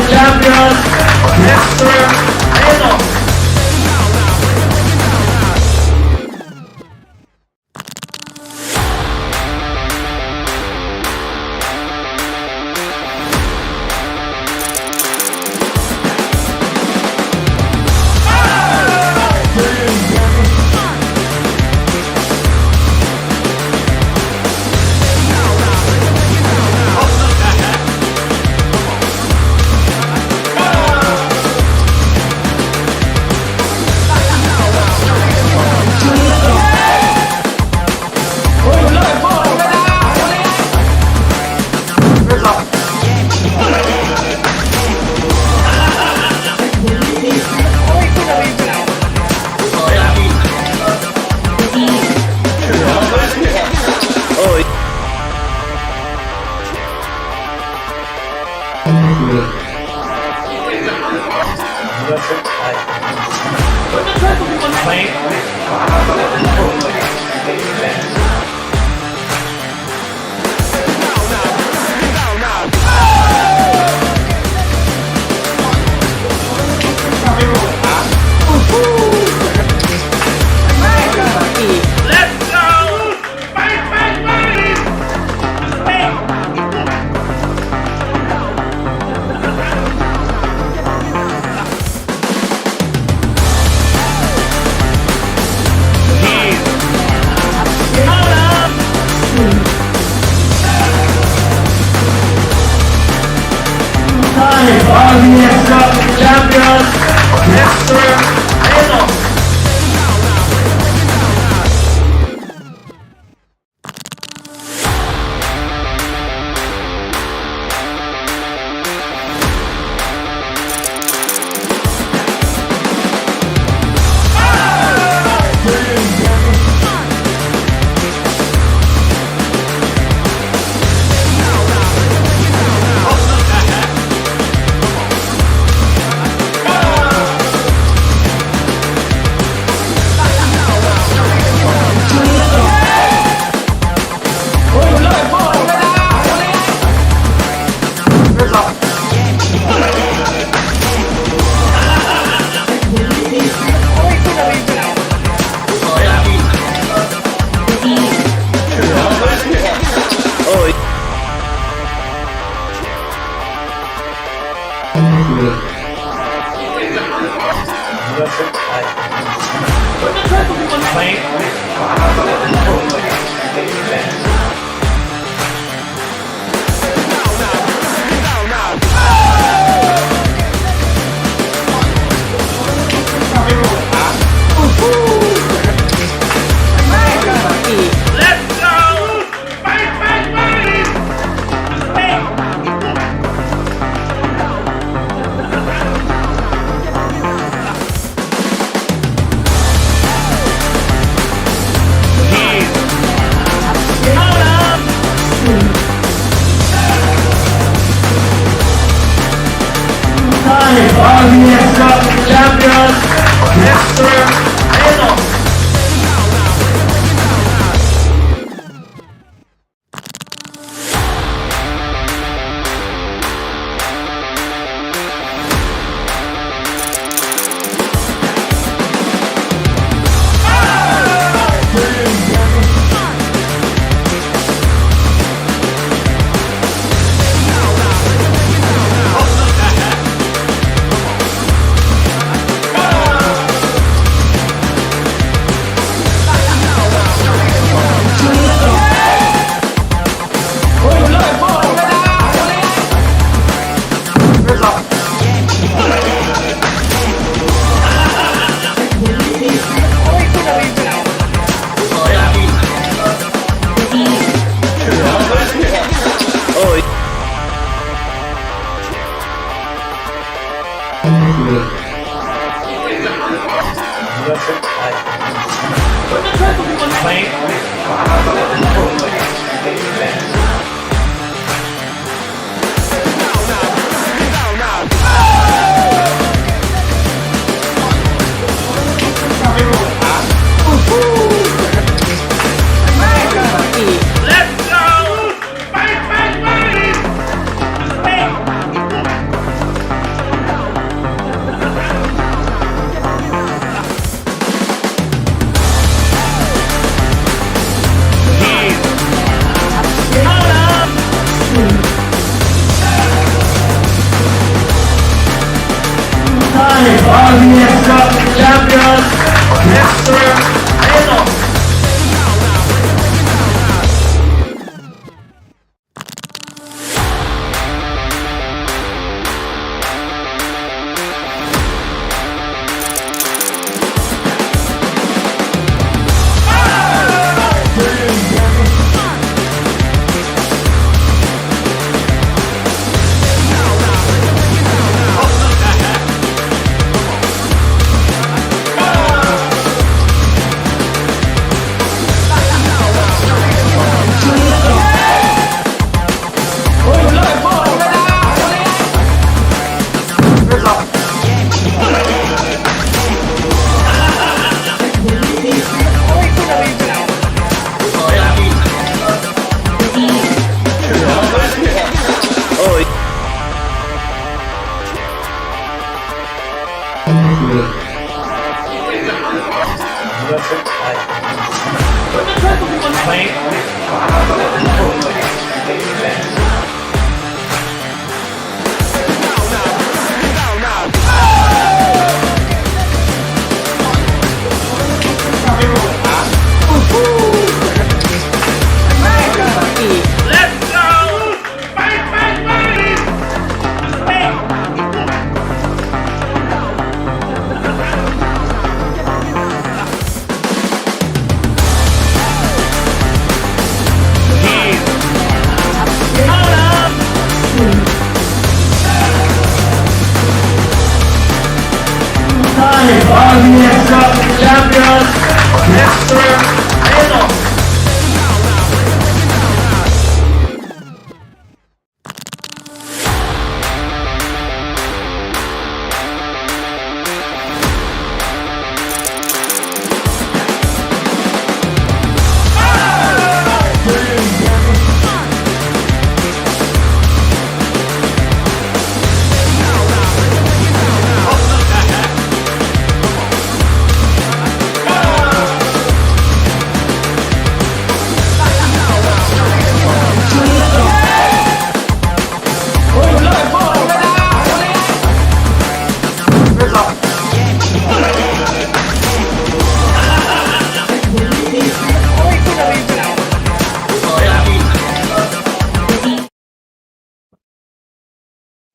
Champions, Mr. Eno. Champions, Mr. Eno. Champions, Mr. Eno. Let's go! Fight, fight, fight! RBS Cup champion, Mr. Eno. Let's go! Fight, fight, fight! RBS Cup champion, Mr. Eno.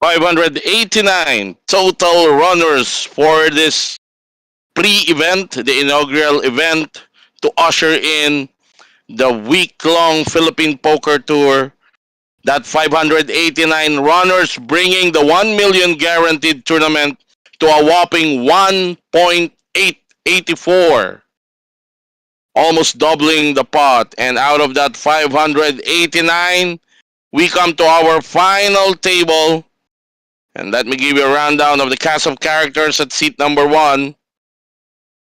$589 total runners for this pre-event, the inaugural event to usher in the week-long Philippine Poker Tour. That 589 runners bringing the 1 million guaranteed tournament to a whopping 1.884, almost doubling the pot. And out of that 589, we come to our final table. And let me give you a rundown of the cast of characters at seat number 1.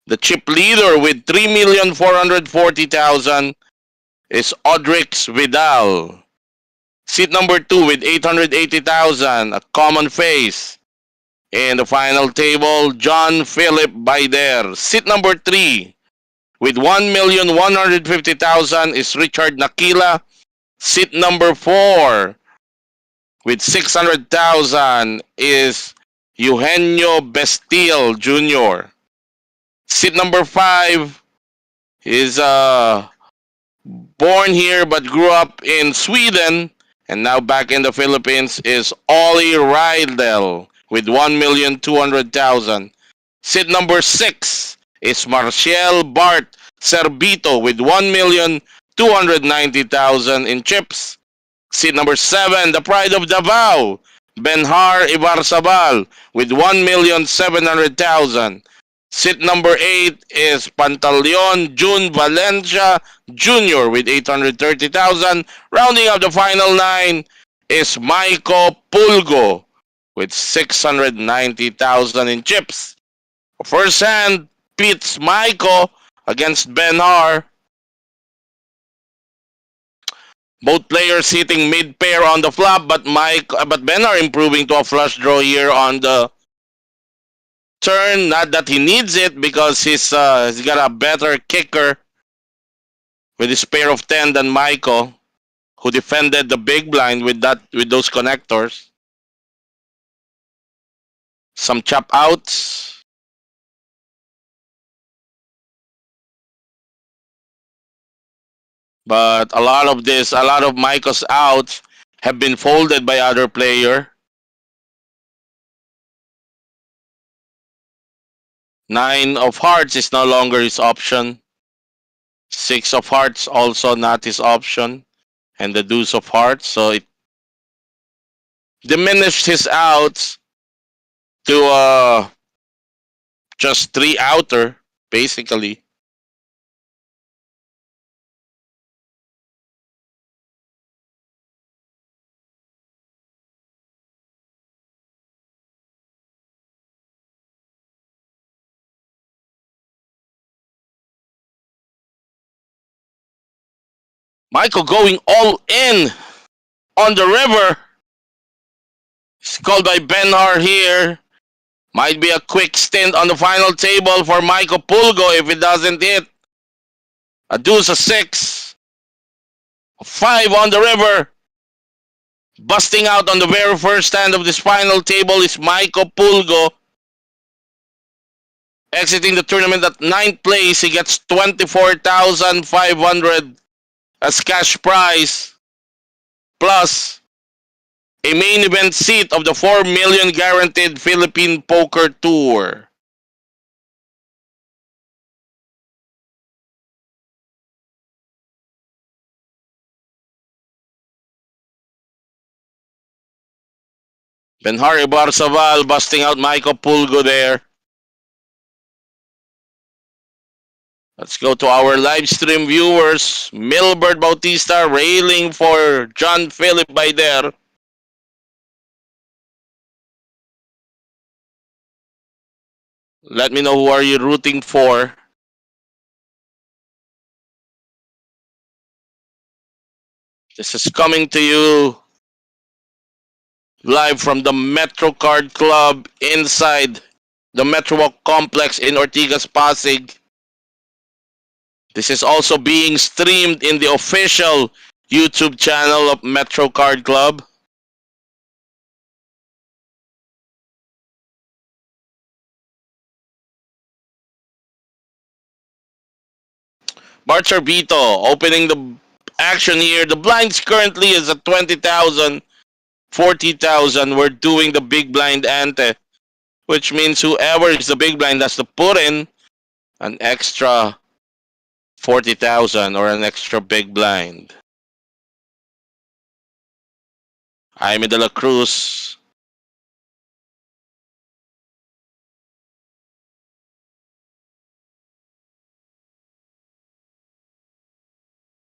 The chip leader with 3,440,000 is Audrix Vidal. Seat number 2 with 880,000, a common face. In the final table, John Philip Baider. Seat number 3 with 1,150,000 is Richard Nakila. Seat number 4 with 600,000 is Eugenio Bestiel Jr. Seat number 5 is born here but grew up in Sweden and now back in the Philippines is Ollie Rydell with 1,200,000. Seat number 6 is Marciel Bart Cervito with 1,290,000 in chips. Seat number 7, the pride of Davao, Benhar Ibarzabal with 1,700,000. Seat number 8 is Pantaleon June Valencia Jr. with 830,000. Rounding up the final 9 is Maiko Pulgo with 690,000 in chips. First hand pits Maiko against Benhar. Both players hitting mid pair on the flop, but Benhar improving to a flush draw here on the turn. Not that he needs it because he's got a better kicker with his pair of 10 than Michael, who defended the big blind with those connectors. Some chop outs. But a lot of Michael's outs have been folded by other player. Nine of hearts is no longer his option. Six of hearts also not his option. And the deuce of hearts. So it diminished his outs to just three outer, basically. Michael going all in on the river. It's called by Benhar here. Might be a quick stint on the final table for Michael Pulgo if it doesn't hit. A deuce, a six. A five on the river. Busting out on the very first hand of this final table is Michael Pulgo. Exiting the tournament at ninth place, he gets 24,500 as cash prize. Plus a main event seat of the 4 million guaranteed Philippine Poker Tour. Benhar Ibarzabal busting out Michael Pulgo there. Let's go to our live stream viewers. Milbert Bautista railing for John Philip Baider. Let me know who are you rooting for. This is coming to you live from the Metro Card Club inside the Metro Walk Complex in Ortigas, Pasig. This is also being streamed in the official YouTube channel of Metro Card Club. Bart Charbito opening the action here. The blinds currently is at 20,000, 40,000. We're doing the big blind ante, which means whoever is the big blind has to put in an extra 40,000 or an extra big blind. Jaime de la Cruz.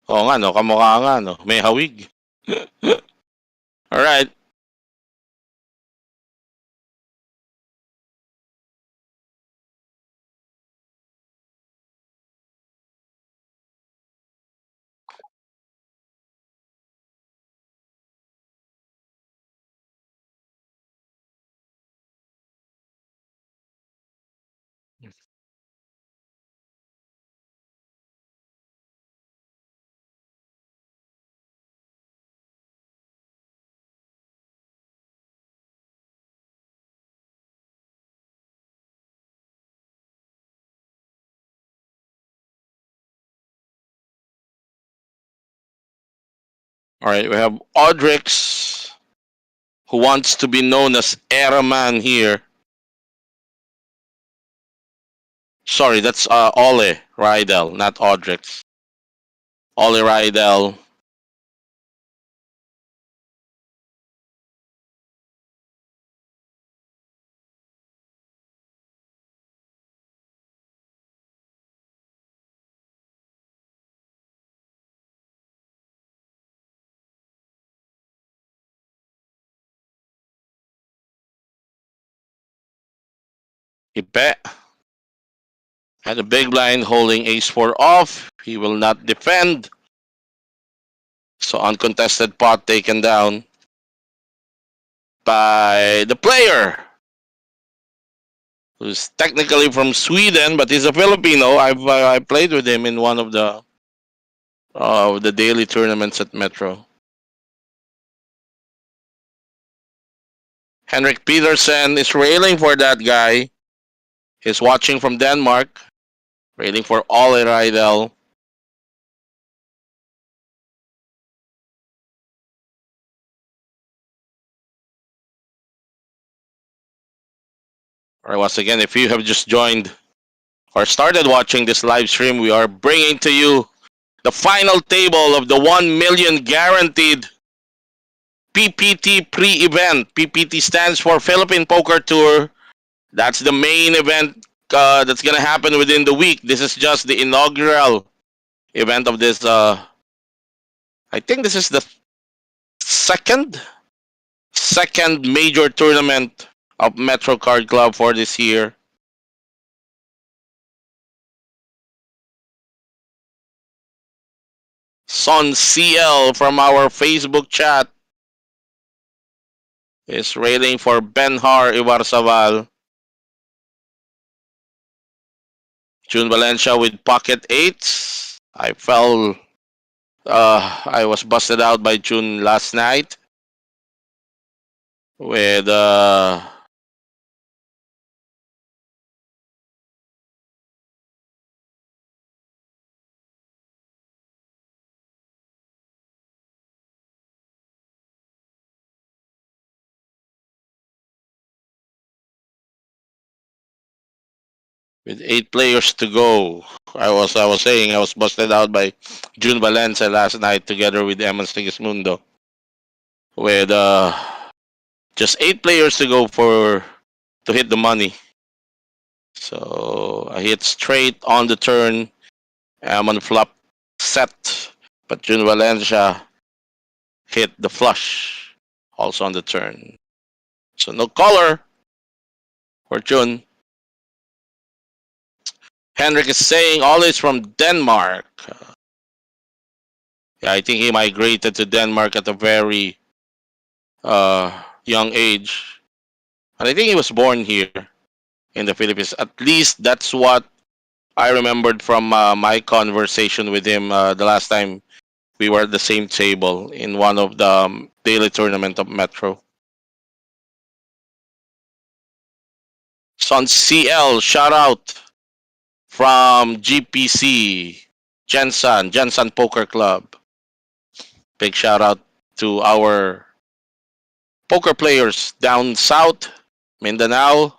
Oo nga, no? Kamukha nga, no? May hawig. Alright. Alright, we have Audrix, who wants to be known as Eraman here. Sorry, that's Ole Rydell, not Audrix. Ole Rydell. Ipe. And the big blind holding ace 4 off. He will not defend. So uncontested pot taken down by the player who's technically from Sweden, but he's a Filipino. I played with him in one of the daily tournaments at Metro. Henrik Petersen is railing for that guy. He's watching from Denmark, railing for Ole Rydell. Or once again, if you have just joined or started watching this live stream, we are bringing to you the final table of the 1 million guaranteed PPT pre-event. PPT stands for Philippine Poker Tour. That's the main event that's gonna happen within the week. This is just the inaugural event of this. I think this is the second major tournament of Metro Card Club for this year. Son CL from our Facebook chat is railing for Benhar Ibarzaval. June Valencia with pocket eights. I was busted out by June last night with with 8 players to go. I was saying I was busted out by June Valencia last night together with Eman Sigismundo with just 8 players to go for to hit the money. So I hit straight on the turn. I'm on flop set, but June Valencia hit the flush also on the turn. So no color for June. Henrik is saying always from Denmark. Yeah, I think he migrated to Denmark at a very young age. And I think he was born here in the Philippines. At least that's what I remembered from my conversation with him the last time we were at the same table in one of the daily tournament of Metro. Son CL, shout out from GPC, Jensen Poker Club. Big shout out to our poker players down south, Mindanao,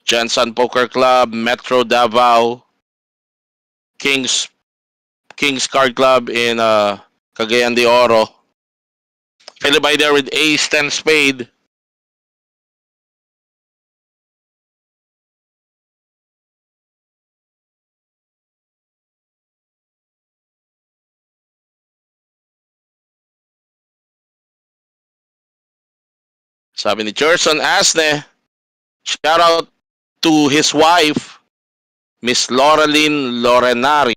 Jensen Poker Club, Metro Davao, Kings Card Club in Cagayan de Oro. Philip by there with ace 10 spade. Sabi ni Gerson Asne, shout out to his wife, Miss Lorenaria.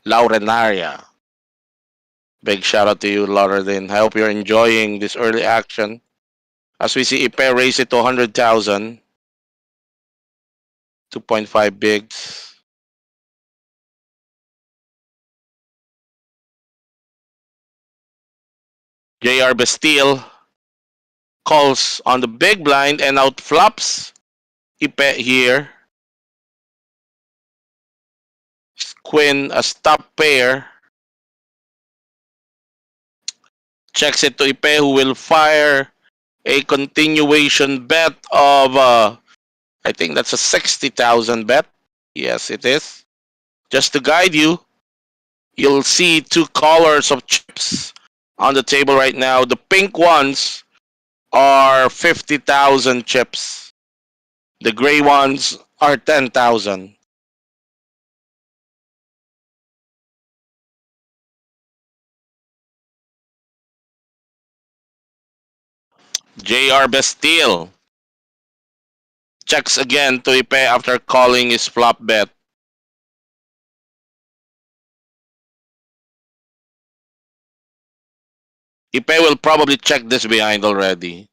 Laurenaria. Big shout out to you, Laureline. I hope you're enjoying this early action. As we see, Ipe raise it to 100,000. 2.5 bigs. JR Bastille calls on the big blind and out flops. Ipe here. Queen a stop pair. Checks it to Ipe who will fire a continuation bet of I think that's a 60,000 bet. Yes, it is. Just to guide you, you'll see 2 colors of chips on the table right now. The pink ones are 50,000 chips. The gray ones are 10,000. JR Bastille checks again to Ipe after calling his flop bet. Ipe will probably check this behind already.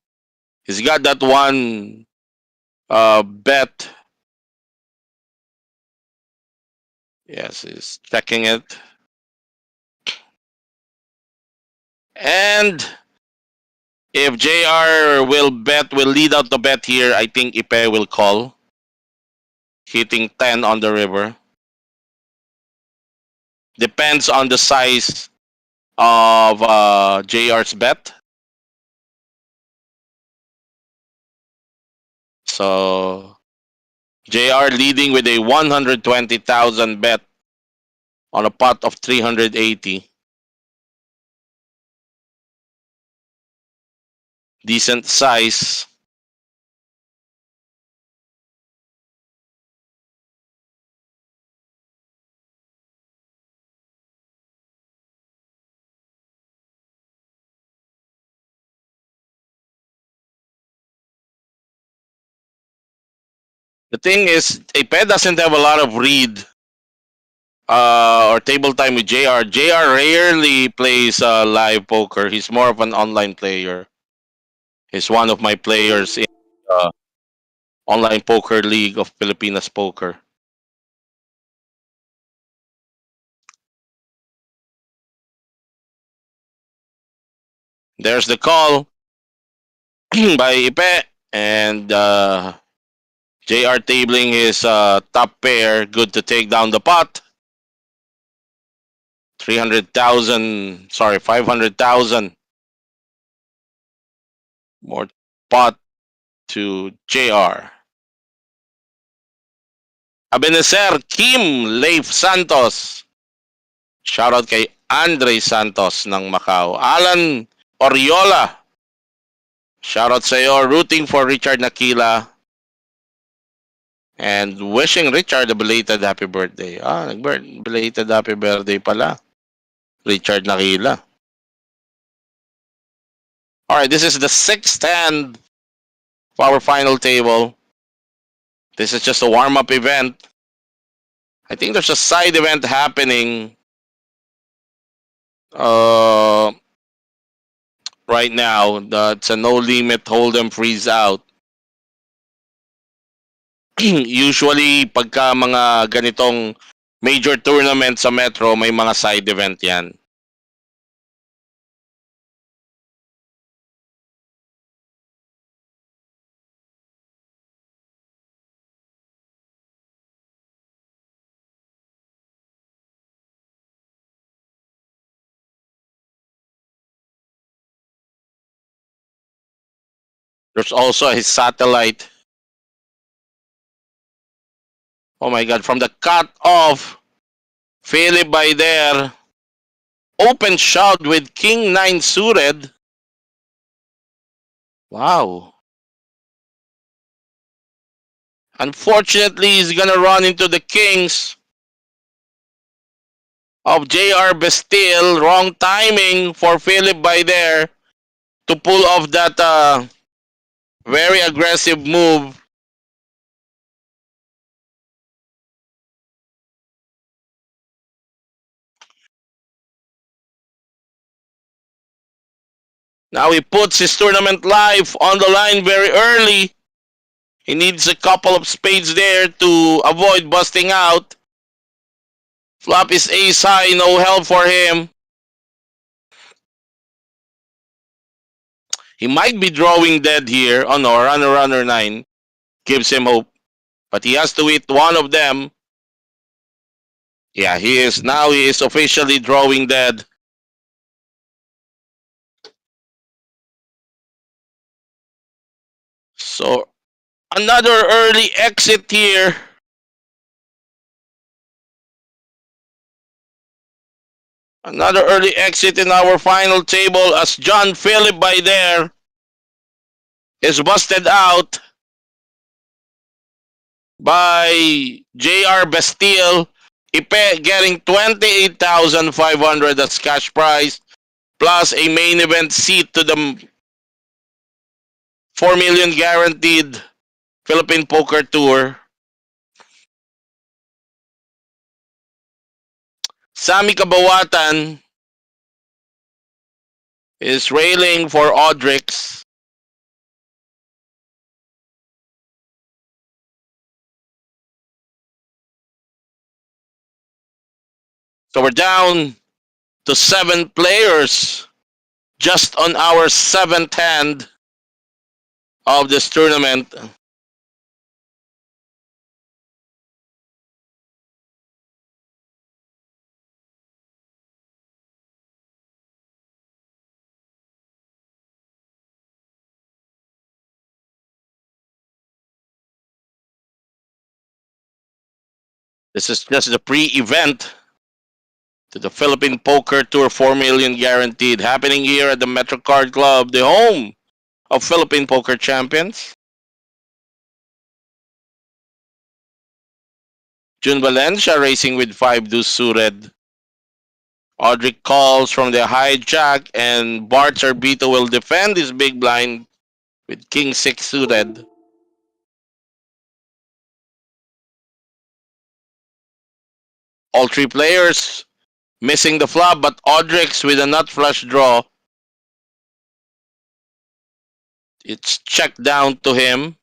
He's got that one bet. Yes, he's checking it. And if JR will lead out the bet here, I think Ipe will call. Hitting 10 on the river. Depends on the size of JR's bet. So JR leading with a 120,000 bet on a pot of 380. Decent size. The thing is, Ape doesn't have a lot of read or table time with JR. JR rarely plays live poker. He's more of an online player. He's one of my players in the online poker league of Filipinas Poker. There's the call by Ipe and JR tabling his top pair. Good to take down the pot. 300,000, sorry, 500,000 more pot to JR. Abenezer Kim Leif Santos. Shoutout kay Andre Santos ng Macau. Alan Oriola. Shoutout sa iyo. Rooting for Richard Nakila. And wishing Richard a belated happy birthday. Belated happy birthday pala. Richard Nakila. Alright, this is the sixth hand of our final table. This is just a warm-up event. I think there's a side event happening right now. That's a no-limit hold'em freeze out. Usually, pagka mga ganitong major tournament sa Metro, may mga side event yan. There's also his satellite. Oh my God, from the cut off, Philip by there. Open shot with King 9 suited. Wow. Unfortunately, he's gonna run into the Kings of JR Bastille. Wrong timing for Philip by there to pull off that very aggressive move. Now he puts his tournament life on the line very early. He needs a couple of spades there to avoid busting out. Flop is ace high, no help for him. He might be drawing dead here. Oh no, runner 9 gives him hope. But he has to hit one of them. Yeah, he is. Now he is officially drawing dead. So, another early exit here. Another early exit in our final table as John Philip by there is busted out by JR Bastille. Ipe getting 28,500 as cash prize plus a main event seat to the 4 million guaranteed Philippine Poker Tour. Sammy Kabawatan is railing for Audrix. So we're down to 7 players just on our 7th hand of this tournament. This is just the pre-event to the Philippine Poker Tour 4 million guaranteed happening here at the MetroCard Club, the home of Philippine Poker Champions. June Valencia racing with 5 deuce suited. Audrey calls from the hijack and Bart Arbito will defend his big blind with King 6 suited. All 3 players missing the flop, but Audrix with a nut flush draw. It's checked down to him.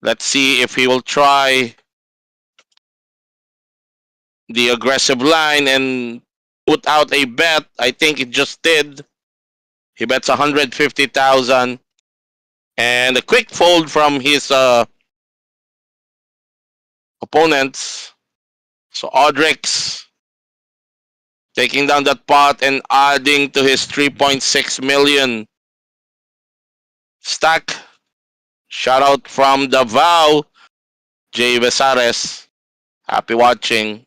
Let's see if he will try the aggressive line and put out a bet. I think it just did. He bets 150,000 and a quick fold from his opponents. So Audrix taking down that pot and adding to his 3.6 million stack. Shout out from Davao, Jay Besares. Happy watching.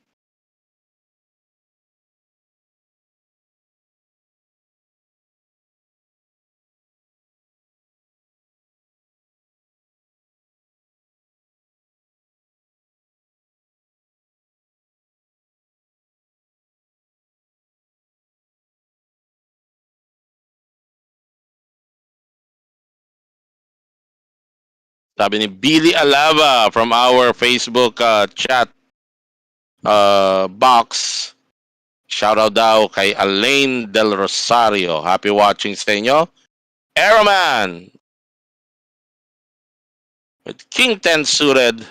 Sabi ni Billy Alava from our Facebook chat box. Shoutout daw kay Alain Del Rosario. Happy watching sa inyo. Aeroman with King 10 suited.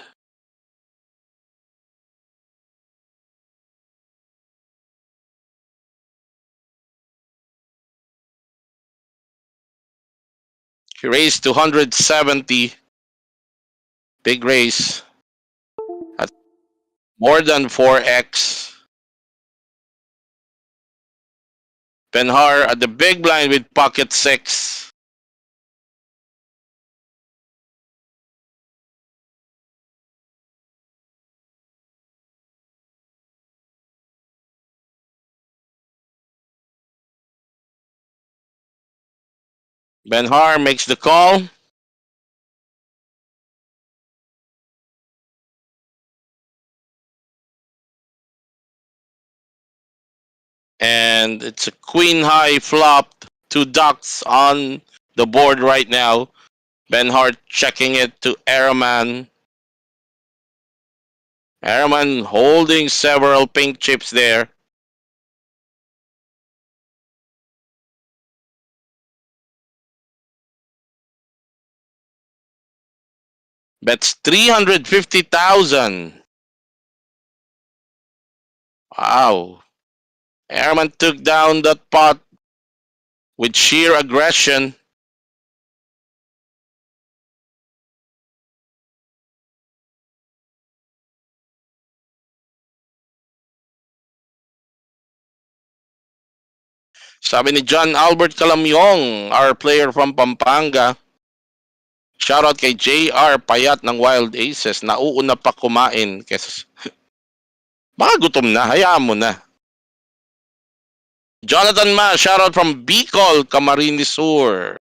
He raised 270. Big raise. At more than 4x. Benhar at the big blind with pocket 6. Benhar makes the call. And it's a queen high flop. 2 ducks on the board right now. Benhart checking it to Aeroman. Aeroman holding several pink chips there. Bets 350,000. Wow. Airman took down that pot with sheer aggression. Sabi ni John Albert Calamyong, our player from Pampanga. Shoutout kay JR Payat ng Wild Aces. Nauuna pa kumain. Kasi baka gutom na. Hayaan mo na. Jonathan Ma, shoutout from Bicol, Camarines Sur.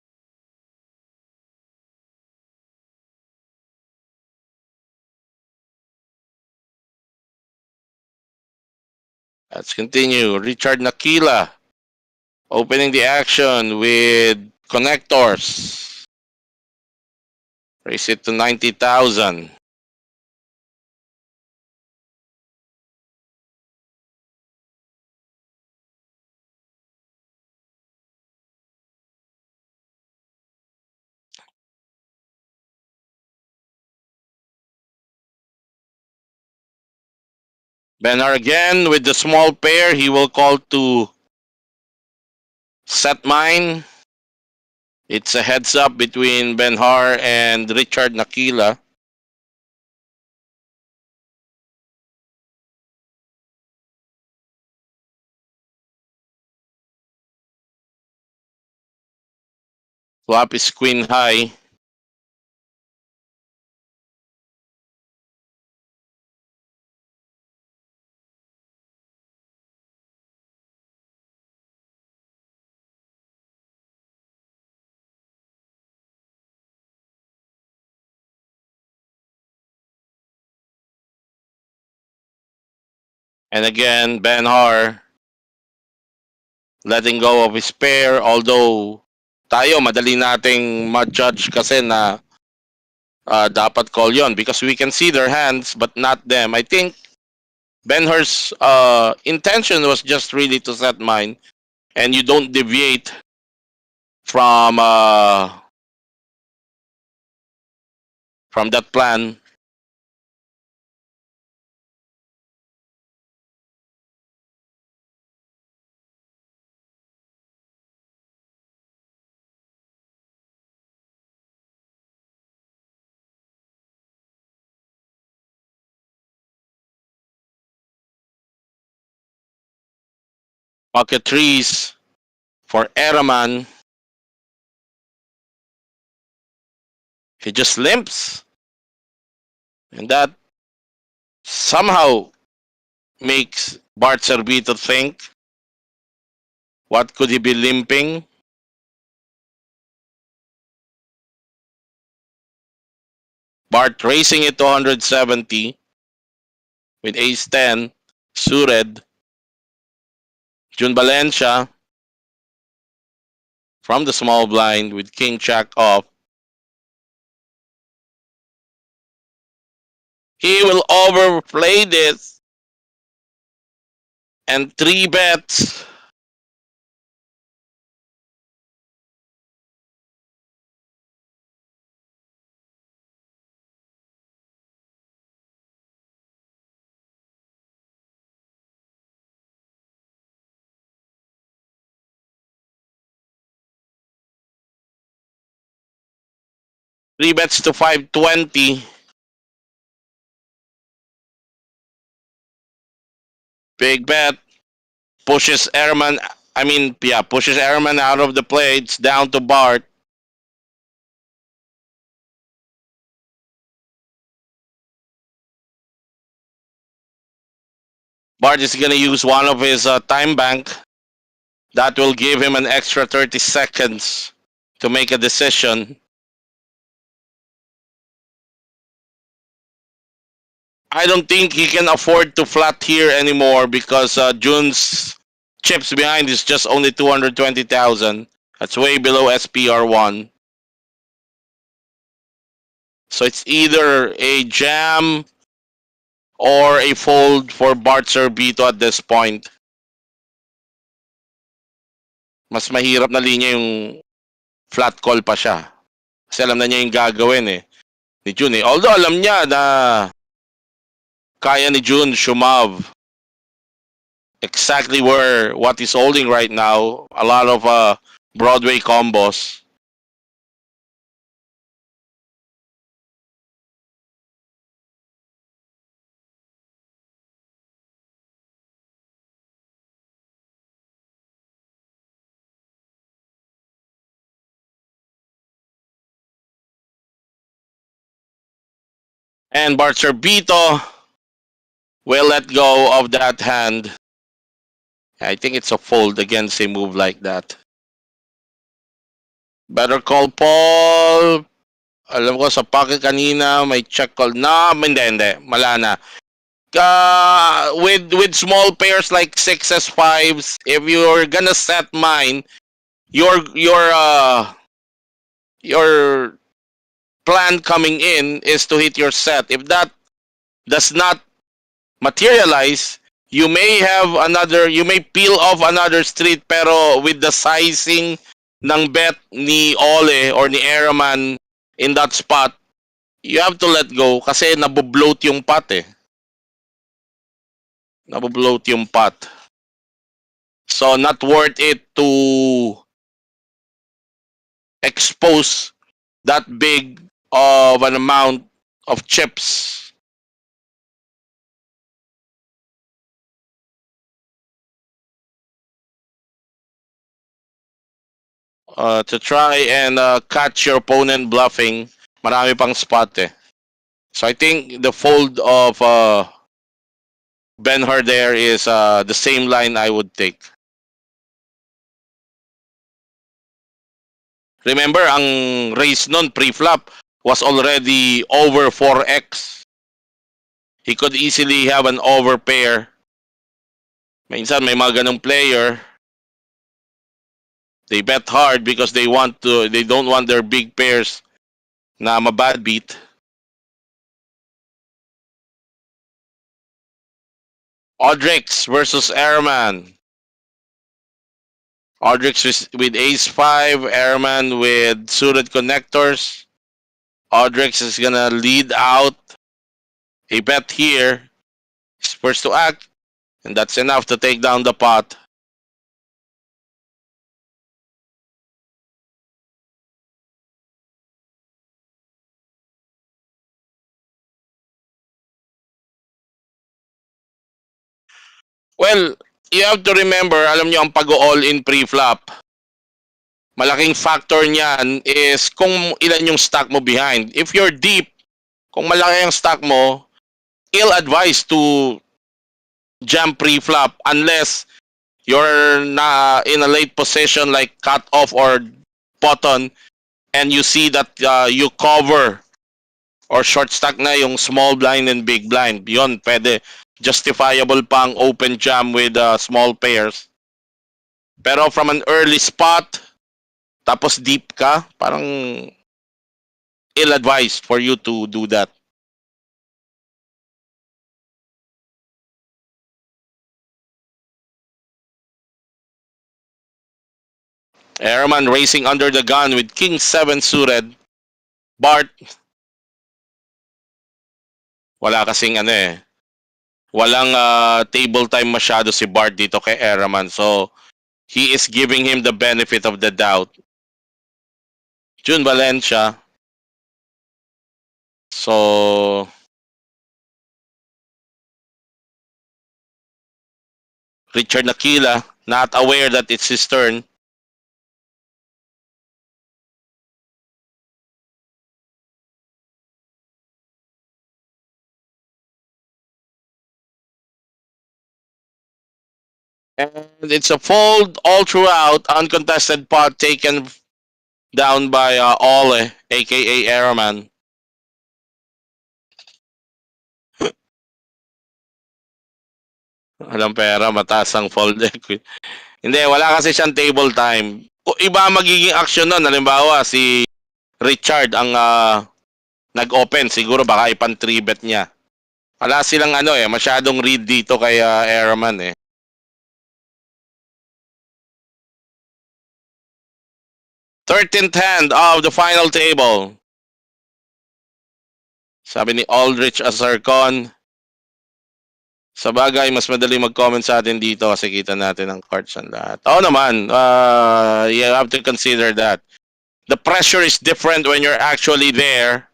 Let's continue. Richard Nakila Opening the action with connectors. Raise it to 90,000. Benar again with the small pair. He will call to set mine. It's a heads up between Benhar and Richard Nakila. Flop is queen high. And again, Benhar letting go of his pair. Although tayo, madali nating ma-judge kasi na dapat call yon because we can see their hands but not them. I think Benhar's intention was just really to set mine and you don't deviate from that plan. Pocket trees for Eraman. He just limps. And that somehow makes Bart Servito think, what could he be limping? Bart racing it to 170 with ace 10 suited. Jun Valencia from the small blind with king jack off. He will overplay this and 3 bets. Three bets to 520. Big bet. Pushes Ehrman. Pushes Ehrman out of the play. It's down to Bart. Bart is going to use one of his time bank. That will give him an extra 30 seconds to make a decision. I don't think he can afford to flat here anymore because Jun's chips behind is just only 220,000. That's way below SPR1. So it's either a jam or a fold for Bart Sorbito at this point. Mas mahirap na linya yung flat call pa siya. Kasi alam na niya yung gagawin ni Jun Although alam niya na kaya ni Jun shumav exactly where what he's holding right now. A lot of Broadway combos. And Bart Sorbito will let go of that hand. I think it's a fold against a move like that. Better call Paul. Alam ko sa pocket kanina may check call. No, hindi. Wala na. with small pairs like sixes, fives, if you're gonna set mine, your plan coming in is to hit your set. If that does not materialize, you may peel off another street, pero with the sizing ng bet ni Ole or ni Eraman in that spot, you have to let go kasi nabobloat yung pot eh. Nabobloat yung pot. So not worth it to expose that big of an amount of chips. To try and catch your opponent bluffing, marami pang spot eh. So I think the fold of Ben Hur there is the same line I would take. Remember, ang raise nun pre-flop was already over 4x. He could easily have an overpair. Minsan may mga ganong player. They bet hard because they don't want their big pairs na mabad beat. Audrix versus Airman. Audrix with ace-5, Airman with suited connectors. Audrix is gonna lead out a bet here. He's first to act, and that's enough to take down the pot. Well, you have to remember, alam nyo ang pag-all in pre-flop. Malaking factor niyan is kung ilan yung stock mo behind. If you're deep, kung malaki ang stock mo, ill-advised to jump pre-flop unless you're na in a late position like cut off or button and you see that you cover or short stack na yung small blind and big blind. Yun, pwede. Justifiable pang open jam with small pairs. Pero from an early spot, tapos deep ka, parang ill-advised for you to do that. Airman racing under the gun with King 7 suited. Bart, wala kasing ano eh. Walang table time masyado si Bart dito kay Airman. So, he is giving him the benefit of the doubt. June Valencia. So, Richard Nakila, not aware that it's his turn. And it's a fold all throughout. Uncontested pot taken down by Ole, aka Airman. Walang pera, mataas ang fold equity. Hindi, wala kasi siyang table time. Iba magiging action nun. Halimbawa, si Richard ang nag-open. Siguro baka ipan 3 bet niya. Wala silang ano eh, masyadong read dito kay Airman eh. 13th hand of the final table. Sabi ni Aldrich Azarcon, sa bagay, mas madali mag-comment sa atin dito kasi kita natin ang cards and lahat. Oo naman, you have to consider that. The pressure is different when you're actually there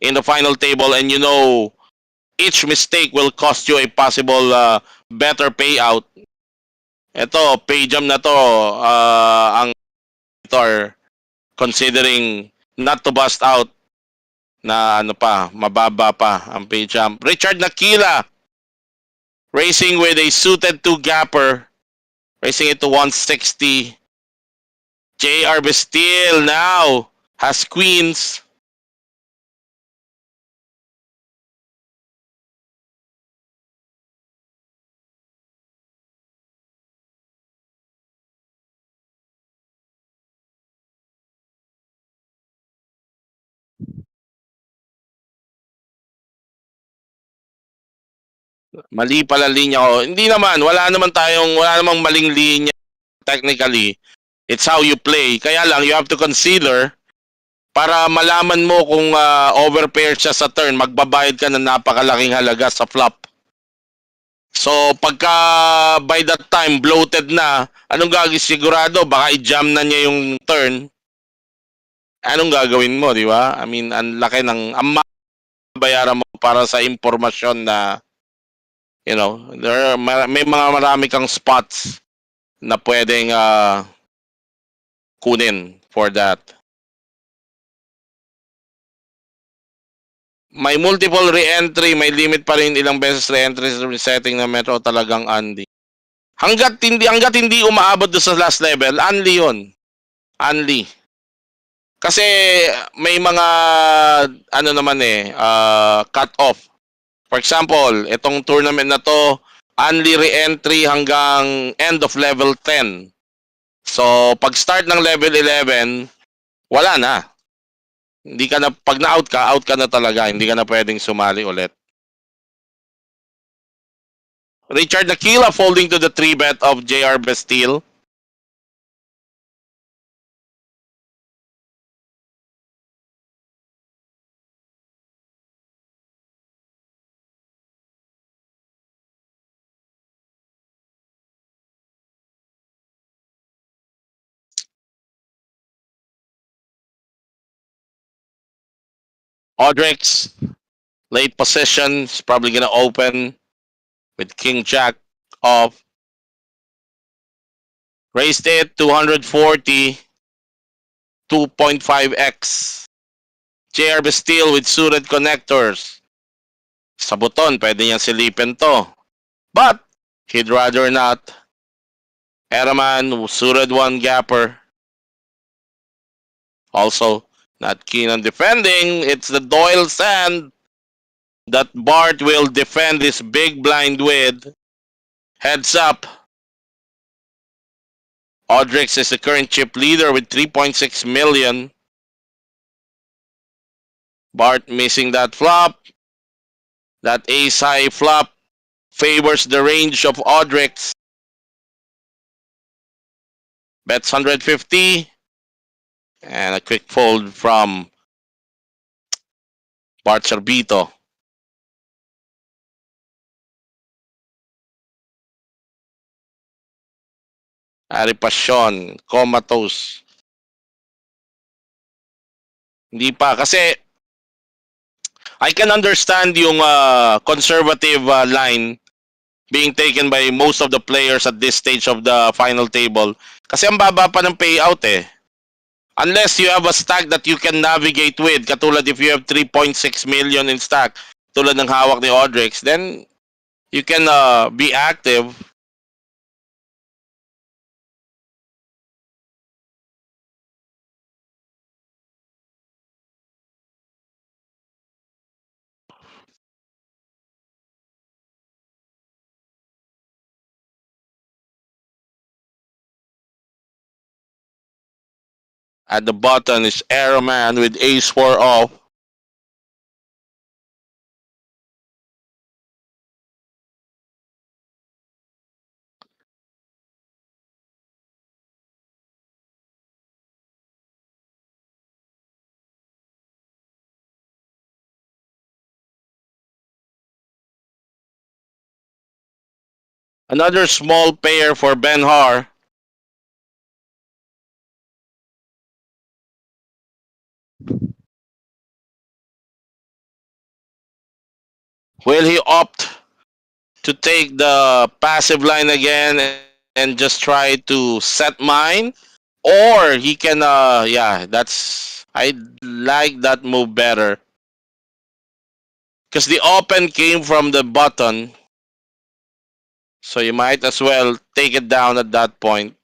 in the final table and you know each mistake will cost you a possible better payout. Ito, pay jam na to, ang are considering not to bust out na ano pa, mababa pa ang pay jam. Richard Nakila racing with a suited 2 gapper, racing it to 160. JR Bastille now has queens. Mali pala linya ko. Hindi naman, wala namang maling linya technically. It's how you play. Kaya lang, you have to consider para malaman mo kung overpaired siya sa turn, magbabayad ka ng napakalaking halaga sa flop. So, pagka by that time, bloated na, anong gagawin sigurado? Baka i-jam na niya yung turn. Anong gagawin mo, di ba? I mean, ang laki ng, ang bayaran mo para sa impormasyon na, may mga marami kang spots na pwedeng kunin for that. May multiple re-entry, may limit pa rin ilang beses re-entry sa resetting na metro talagang unli. Hanggat hindi umaabot do sa last level, unli 'yon. Unli. Kasi may mga ano naman cut off. For example, itong tournament na to, unli re-entry hanggang end of level 10. So, pag start ng level 11, wala na. Hindi ka na, pag out ka na talaga. Hindi ka na pwedeng sumali ulit. Richard Aquila folding to the 3-bet of JR Bastille. Audrix, late position, is probably gonna open with King Jack off. Raised it 240, 2.5x. JR Bastille with suited connectors. Sa buton, pwede niyang silipin to. But, he'd rather not. Eraman, suited one gapper. Also, not keen on defending. It's the Doyle sand that Bart will defend his big blind with. Heads up. Audrix is the current chip leader with 3.6 million. Bart missing that flop. That ace high flop favors the range of Audrix. Bets 150. And a quick fold from Bart Charbito. Ari Passion, comatose. Hindi pa kasi I can understand yung conservative line being taken by most of the players at this stage of the final table. Kasi ang baba pa ng payout eh. Unless you have a stack that you can navigate with, katulad if you have 3.6 million in stack, tulad ng hawak ni Audrix, then you can be active. At the button is Aeroman with ace 4 off. Another small pair for Ben Har. Will he opt to take the passive line again and just try to set mine? Or he can, I like that move better. Because the open came from the button. So you might as well take it down at that point.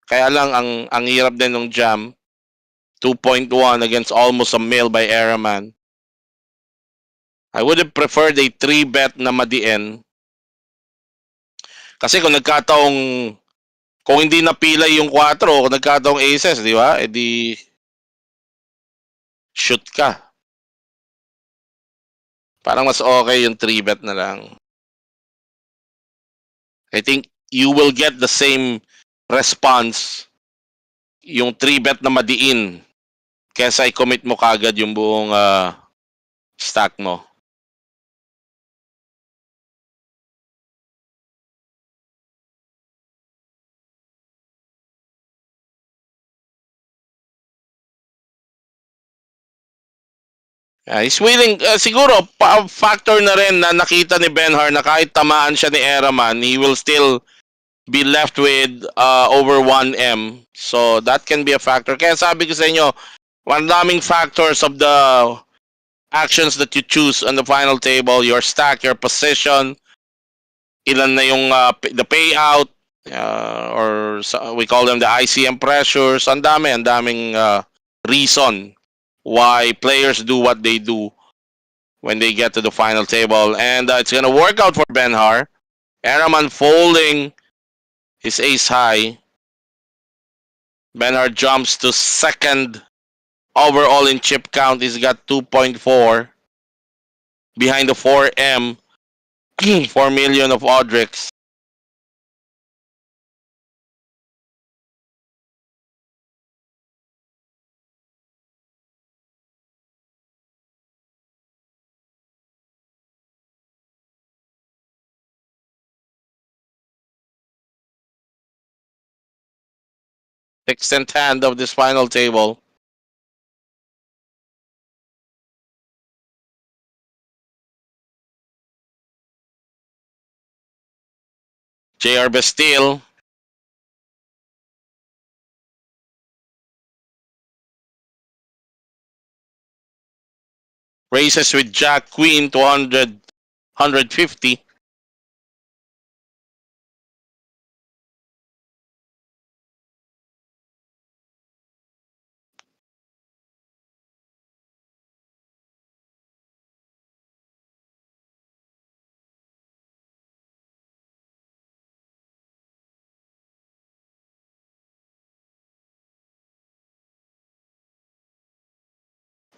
Kaya lang, ang hirap din ng jam. 2.1 against almost a mil by Araman. I would have preferred a 3-bet na madiin. Kasi kung hindi napila yung 4, kung nagkataong aces, di ba? E di, shoot ka. Parang mas okay yung 3-bet na lang. I think you will get the same response yung 3-bet na madiin kesa i-commit mo kagad yung buong stack mo. He's willing, siguro, factor na rin na nakita ni Benhar na kahit tamaan siya ni Eraman, he will still be left with over 1M. So, that can be a factor. Kaya sabi ko sa inyo, one daming factors of the actions that you choose on the final table, your stack, your position, ilan na yung the payout, or we call them the ICM pressures. Ang daming reason why players do what they do when they get to the final table. And it's going to work out for Benhar. Eraman folding his ace high. Benhar jumps to second overall in chip count. He's got 2.4 behind the 4M, 4 million of Audrix. Sixth hand of this final table. JR Bastille races with Jack Queen to 150.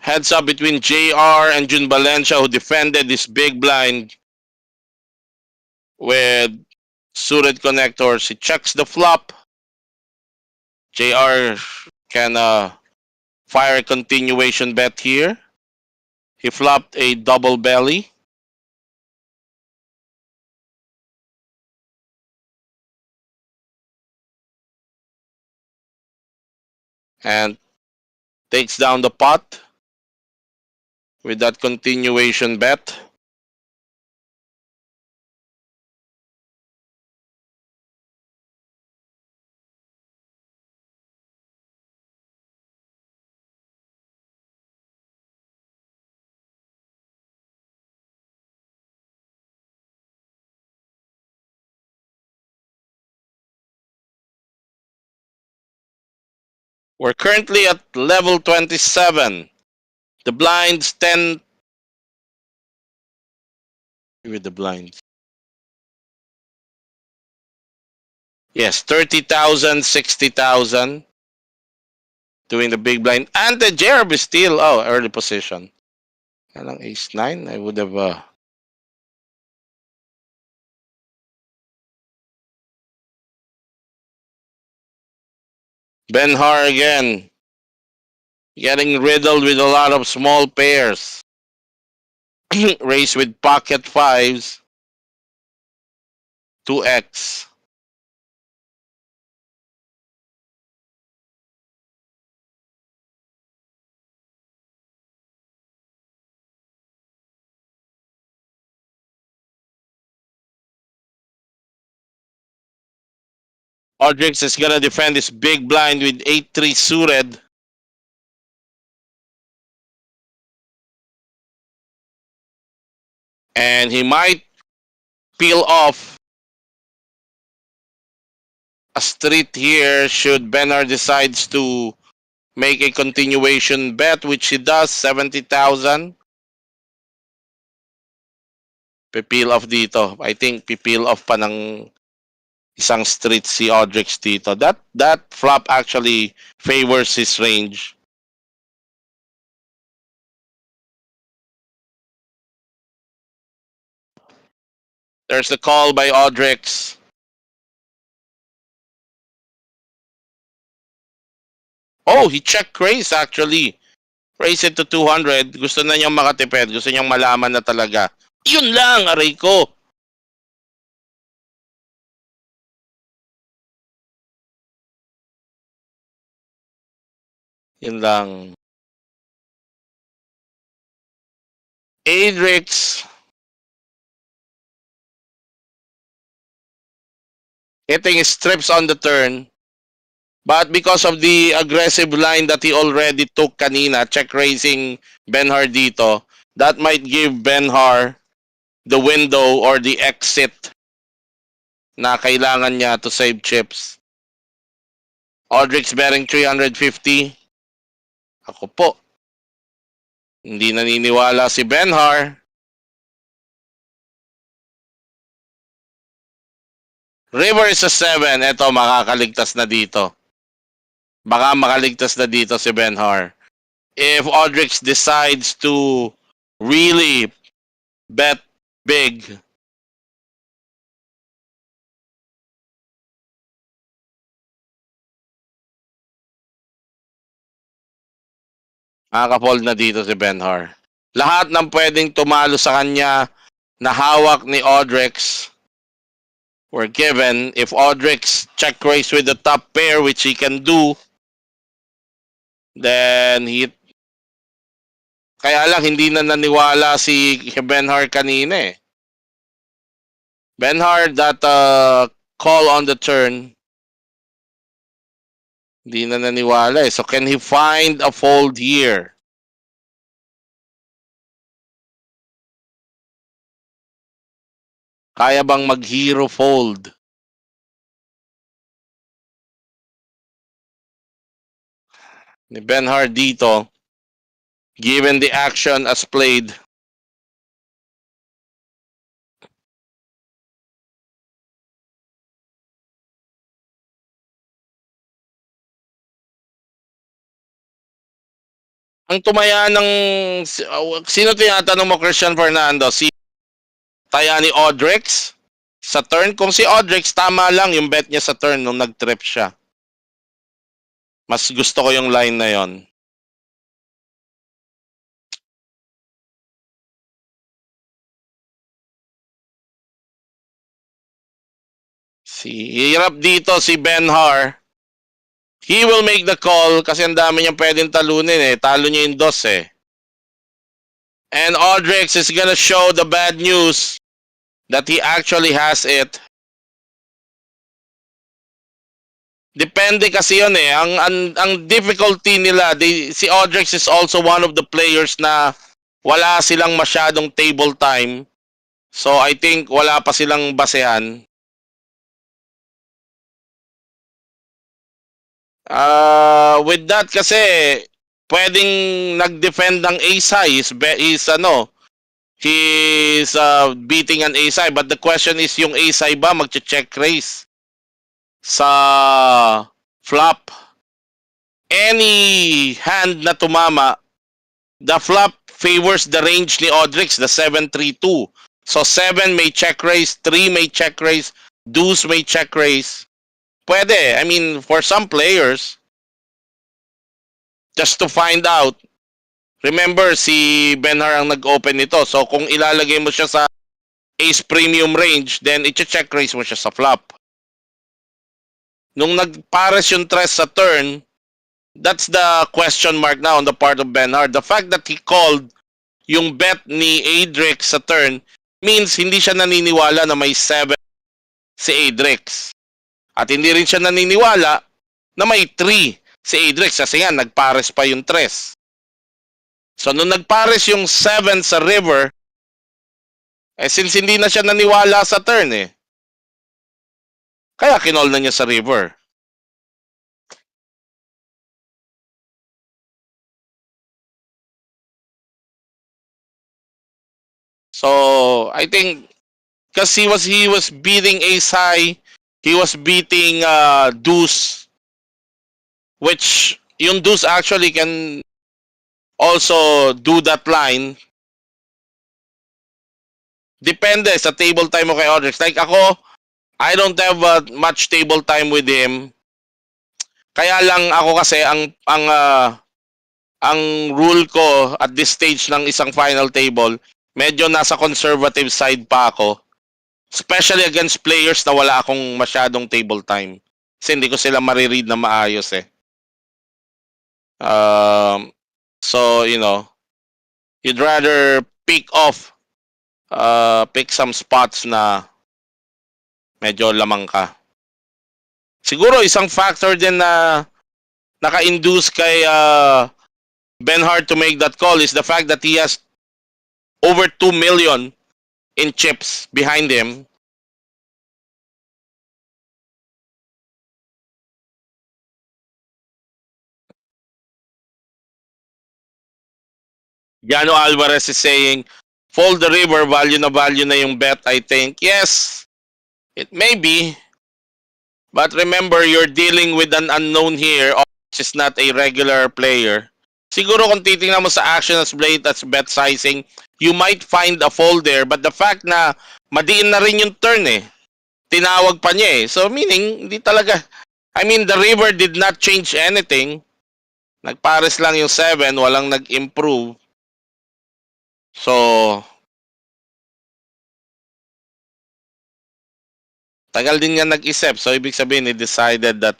Heads up between JR and Jun Valencia, who defended this big blind with suited connectors. He checks the flop. JR can fire a continuation bet here. He flopped a double belly. And takes down the pot with that continuation bet. We're currently at level 27. The blinds 10 with the blinds. Yes, 30,000, 60,000. Doing the big blind. And the Jerb is still, early position. Alang ace 9, I would have... Benhar again. Getting riddled with a lot of small pairs. Race with pocket fives. 2x. Audrix is gonna defend this big blind with 8-3 suited. And he might peel off a street here should Benhar decides to make a continuation bet, which he does, 70,000. Pipil off dito. I think pipil off pa ng isang street si Audrix dito. That flop actually favors his range. There's the call by Audrix. Oh, he checked raise actually. Raise it to 200. Gusto na niyang makatipid. Gusto niyang malaman na talaga. Yun lang, aray ko. Yun lang. Adrix hitting his strips on the turn. But because of the aggressive line that he already took kanina, check raising Benhar dito, that might give Benhar the window or the exit na kailangan niya to save chips. Audrix betting 350. Ako po. Hindi naniniwala si Benhar. River is a 7. Ito, makakaligtas na dito. Baka makaligtas na dito si Benhar. If Audrix decides to really bet big, makaka-fold na dito si Benhar. Lahat ng pwedeng tumalo sa kanya na hawak ni Audrix were given. If Audrix check raise with the top pair, which he can do, then he... Kaya lang, hindi na naniwala si Benhar kanina eh. Benhar, that call on the turn, hindi na naniwala eh. So can he find a fold here? Kaya bang mag-hero fold? Ni Benhar dito, given the action as played. Ang tumaya ng... Sino tinatanong mo, Christian Fernando? Si taya ni Audrix? Sa turn? Kung si Audrix, tama lang yung bet niya sa turn nung nag-trip siya. Mas gusto ko yung line na yon. Hirap dito si Benhar. He will make the call kasi ang dami niyang pwedeng talunin eh. Talo niya yung dos eh. And Audrix is gonna show the bad news that he actually has it. Depende kasi yun eh. Ang difficulty nila, si Audrix is also one of the players na wala silang masyadong table time. So I think wala pa silang basehan. With that kasi, pwedeng nag-defend ng Asai he's beating an Asai, but the question is yung Asai ba magche-check raise sa flop? Any hand na tumama, the flop favors the range ni Audrix, the 7-3-2. So 7 may check raise, 3 may check raise, deuce may check raise. Pwede. I mean, for some players, just to find out, remember, si Benhar ang nag-open nito. So, kung ilalagay mo siya sa ace premium range, then i-check raise mo siya sa flop. Nung nagpares yung tres sa turn, that's the question mark now on the part of Benhar. The fact that he called yung bet ni Adrix sa turn means hindi siya naniniwala na may 7 si Adrix. At hindi rin siya naniniwala na may 3 si Adrix kasi nga nagpares pa yung 3. So nung nagpares yung 7 sa river, since hindi na siya naniwala sa turn eh, kaya kinol na niya sa river. So I think because he was beating ace high, he was beating deuce, which yung deuce actually can also do that line. Depende sa table time mo kay Audrix. Like ako, I don't have much table time with him. Kaya lang ako kasi ang rule ko at this stage ng isang final table, medyo nasa conservative side pa ako. Especially against players na wala akong masyadong table time. Kasi hindi ko sila mariread na maayos eh. Um, so, you'd rather pick some spots na medyo lamang ka. Siguro isang factor din na naka-induce kay Ben Hart to make that call is the fact that he has over 2 million in chips behind him. Jano Alvarez is saying, fold the river, value na yung bet, I think. Yes, it may be. But remember, you're dealing with an unknown here, which is not a regular player. Siguro kung titingnan mo sa action as blade as bet sizing, you might find a fold there. But the fact na madiin na rin yung turn eh. Tinawag pa niya eh. So meaning, hindi talaga. I mean, the river did not change anything. Nagpares lang yung 7, walang nag-improve. So, tagal din niya nag-isip. So, ibig sabihin, he decided that,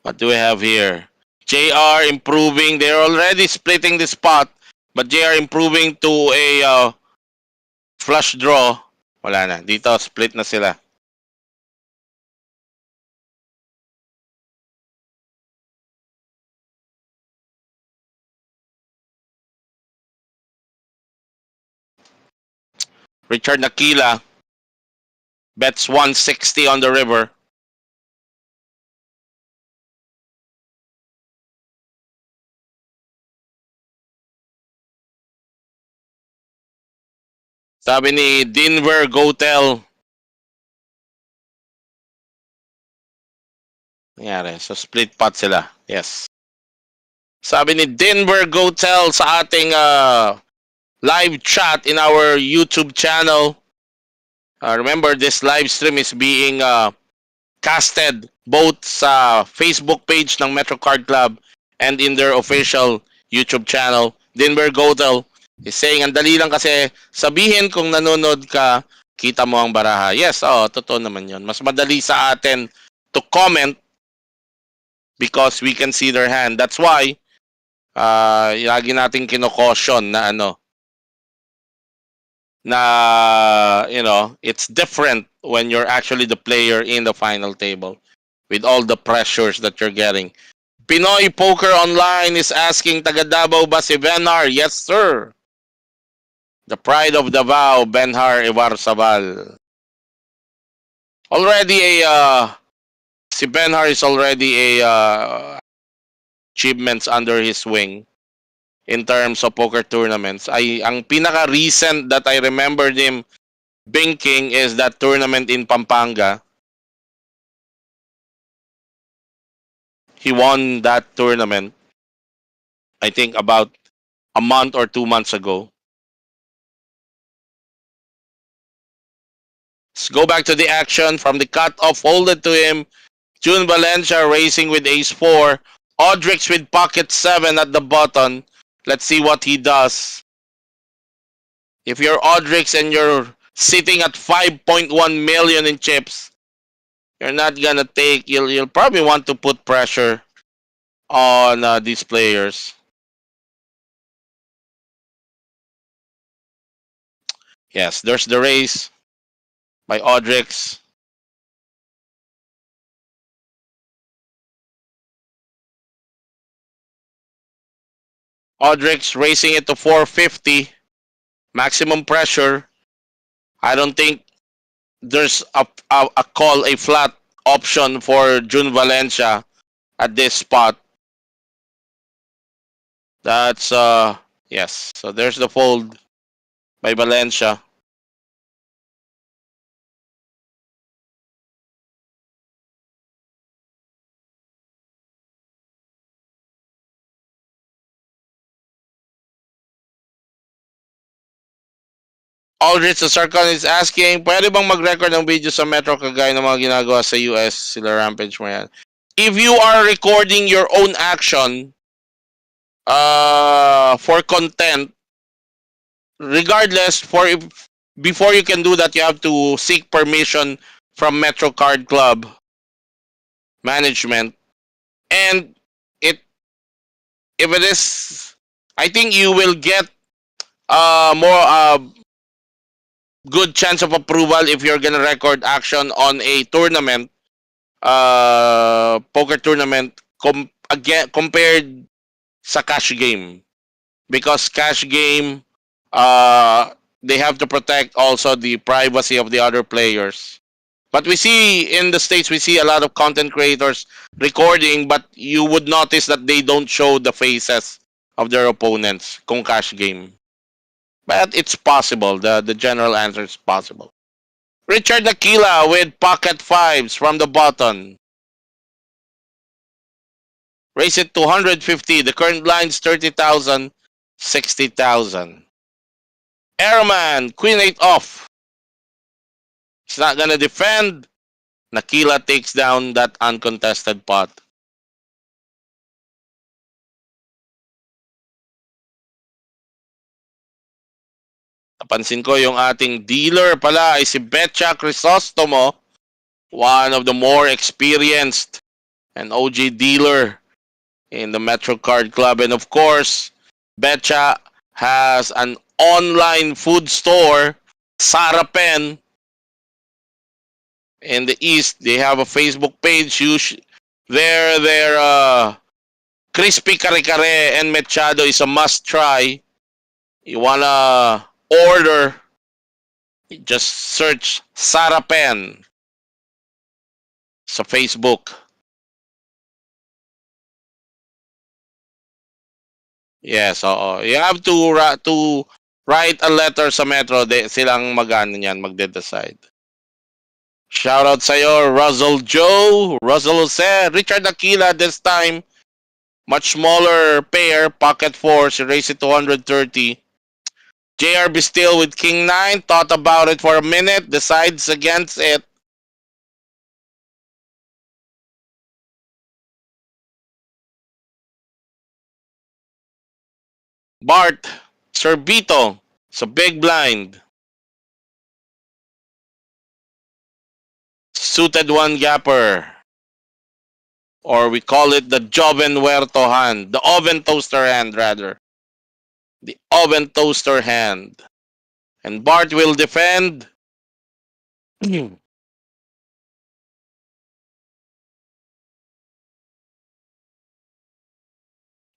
what do we have here? JR improving. They're already splitting the spot. But JR improving to a flush draw. Wala na. Dito, split na sila. Richard Nakila bets 160 on the river. Sabi ni Denver Gotel. Nangyari. So, split pot sila. Yes. Sabi ni Denver Gotel sa ating live chat in our YouTube channel. Remember, this live stream is being casted both sa Facebook page ng Metro Card Club and in their official YouTube channel. Denver Gotel is saying, ang dali lang kasi sabihin kung nanonood ka, kita mo ang baraha. Yes, totoo naman yun. Mas madali sa atin to comment because we can see their hand. That's why, lagi natin kinokosyon na it's different when you're actually the player in the final table with all the pressures that you're getting. Pinoy Poker Online is asking, taga Davao ba si Benhar? Yes, sir. The pride of Davao, Benhar Ibarzabal. Already si Benhar is already a achievements under his wing in terms of poker tournaments. Ang pinaka-recent that I remembered him binking is that tournament in Pampanga. He won that tournament, I think, about a month or 2 months ago. Let's go back to the action from the cut-off folded to him. June Valencia racing with ace-4. Audrix with pocket 7 at the button. Let's see what he does. If you're Audrix and you're sitting at 5.1 million in chips, you're not gonna take. You'll probably want to put pressure on these players. Yes, there's the race by Audrix. Audrix racing it to 450. Maximum pressure. I don't think there's a call, a flat option for June Valencia at this spot. That's yes. So there's the fold by Valencia. Aldrich the Sarkon is asking, pwede bang mag-record ng video sa Metro kagaya ng mga ginagawa sa US? Sila Rampage mo yan. If you are recording your own action for content, regardless, before you can do that, you have to seek permission from Metro Card Club management. And it if it is, I think you will get more good chance of approval if you're gonna record action on a tournament, poker tournament, again compared sa cash game, because cash game, they have to protect also the privacy of the other players. But we see in the States, we see a lot of content creators recording, but you would notice that they don't show the faces of their opponents kung cash game. But it's possible. The general answer is possible. Richard Aquila with pocket fives from the button. Raise it to 150. The current line is 30,000, 60,000. Airman, Queen 8 off. He's not gonna defend. Nakila takes down that uncontested pot. Napansin ko yung ating dealer pala ay si Betcha Crisostomo, one of the more experienced and OG dealer in the Metro Card Club. And of course, Betcha has an online food store, Sarapen, in the East. They have a Facebook page. Their crispy kare-kare and mechado is a must-try. You wanna order, just search Sarapen sa Facebook. Yes, oo. You have to write a letter sa Metro. Silang magde-decide. Shout out sa'yo, Russell Joe, Russell Jose, Richard Aquila this time. Much smaller pair, pocket fours, raise it to 130. JRB still with King 9, thought about it for a minute, decides against it. Bart, Sorbito, so big blind. Suited one gapper. Or we call it the Joven Huerto hand. The oven toaster hand, rather. The oven toaster hand. And Bart will defend.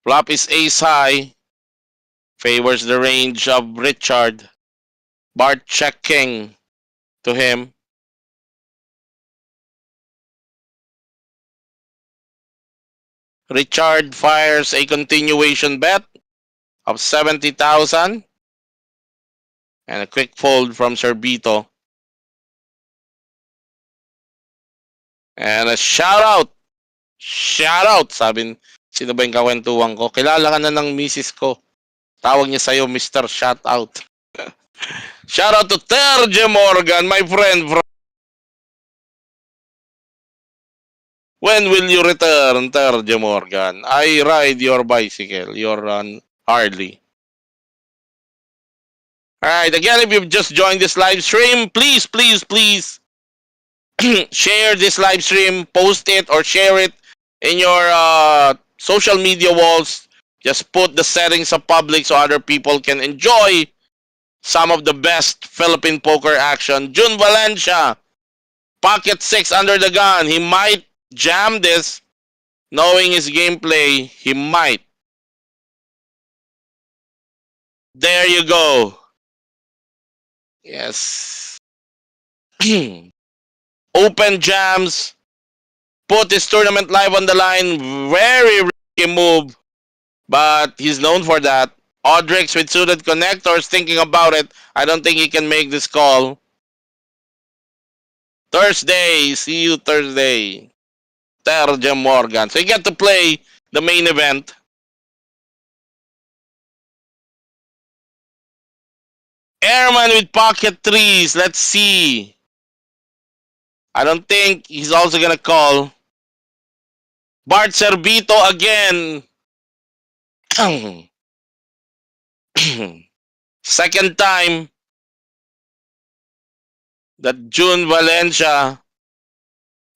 Flop is ace high. Favors the range of Richard. Bart checking to him. Richard fires a continuation bet of 70,000. And a quick fold from Sorbito. And a shout out. Shout out. Sabi, sino ba yung kawentuhan ko? Kilala ka na ng misis ko. Tawag niya sa'yo, Mr. Shout out. Shout out to Terje Morgan, my friend. When will you return, Terje Morgan? I ride your bicycle, your Harley. Alright, again, if you've just joined this live stream, please share this live stream, post it, or share it in your social media walls. Just put the settings of public so other people can enjoy some of the best Philippine poker action. Jun Valencia, pocket 6 under the gun. He might jam this, knowing his gameplay. He might. There you go. Yes. Open jams. Put his tournament live on the line. Very risky move. But he's known for that. Audrix with suited connectors, thinking about it. I don't think he can make this call. Thursday. See you Thursday. Terje Morgan. So you get to play the main event. Airman with pocket threes. Let's see. I don't think he's also gonna call. Bart Servito again. Second time that June Valencia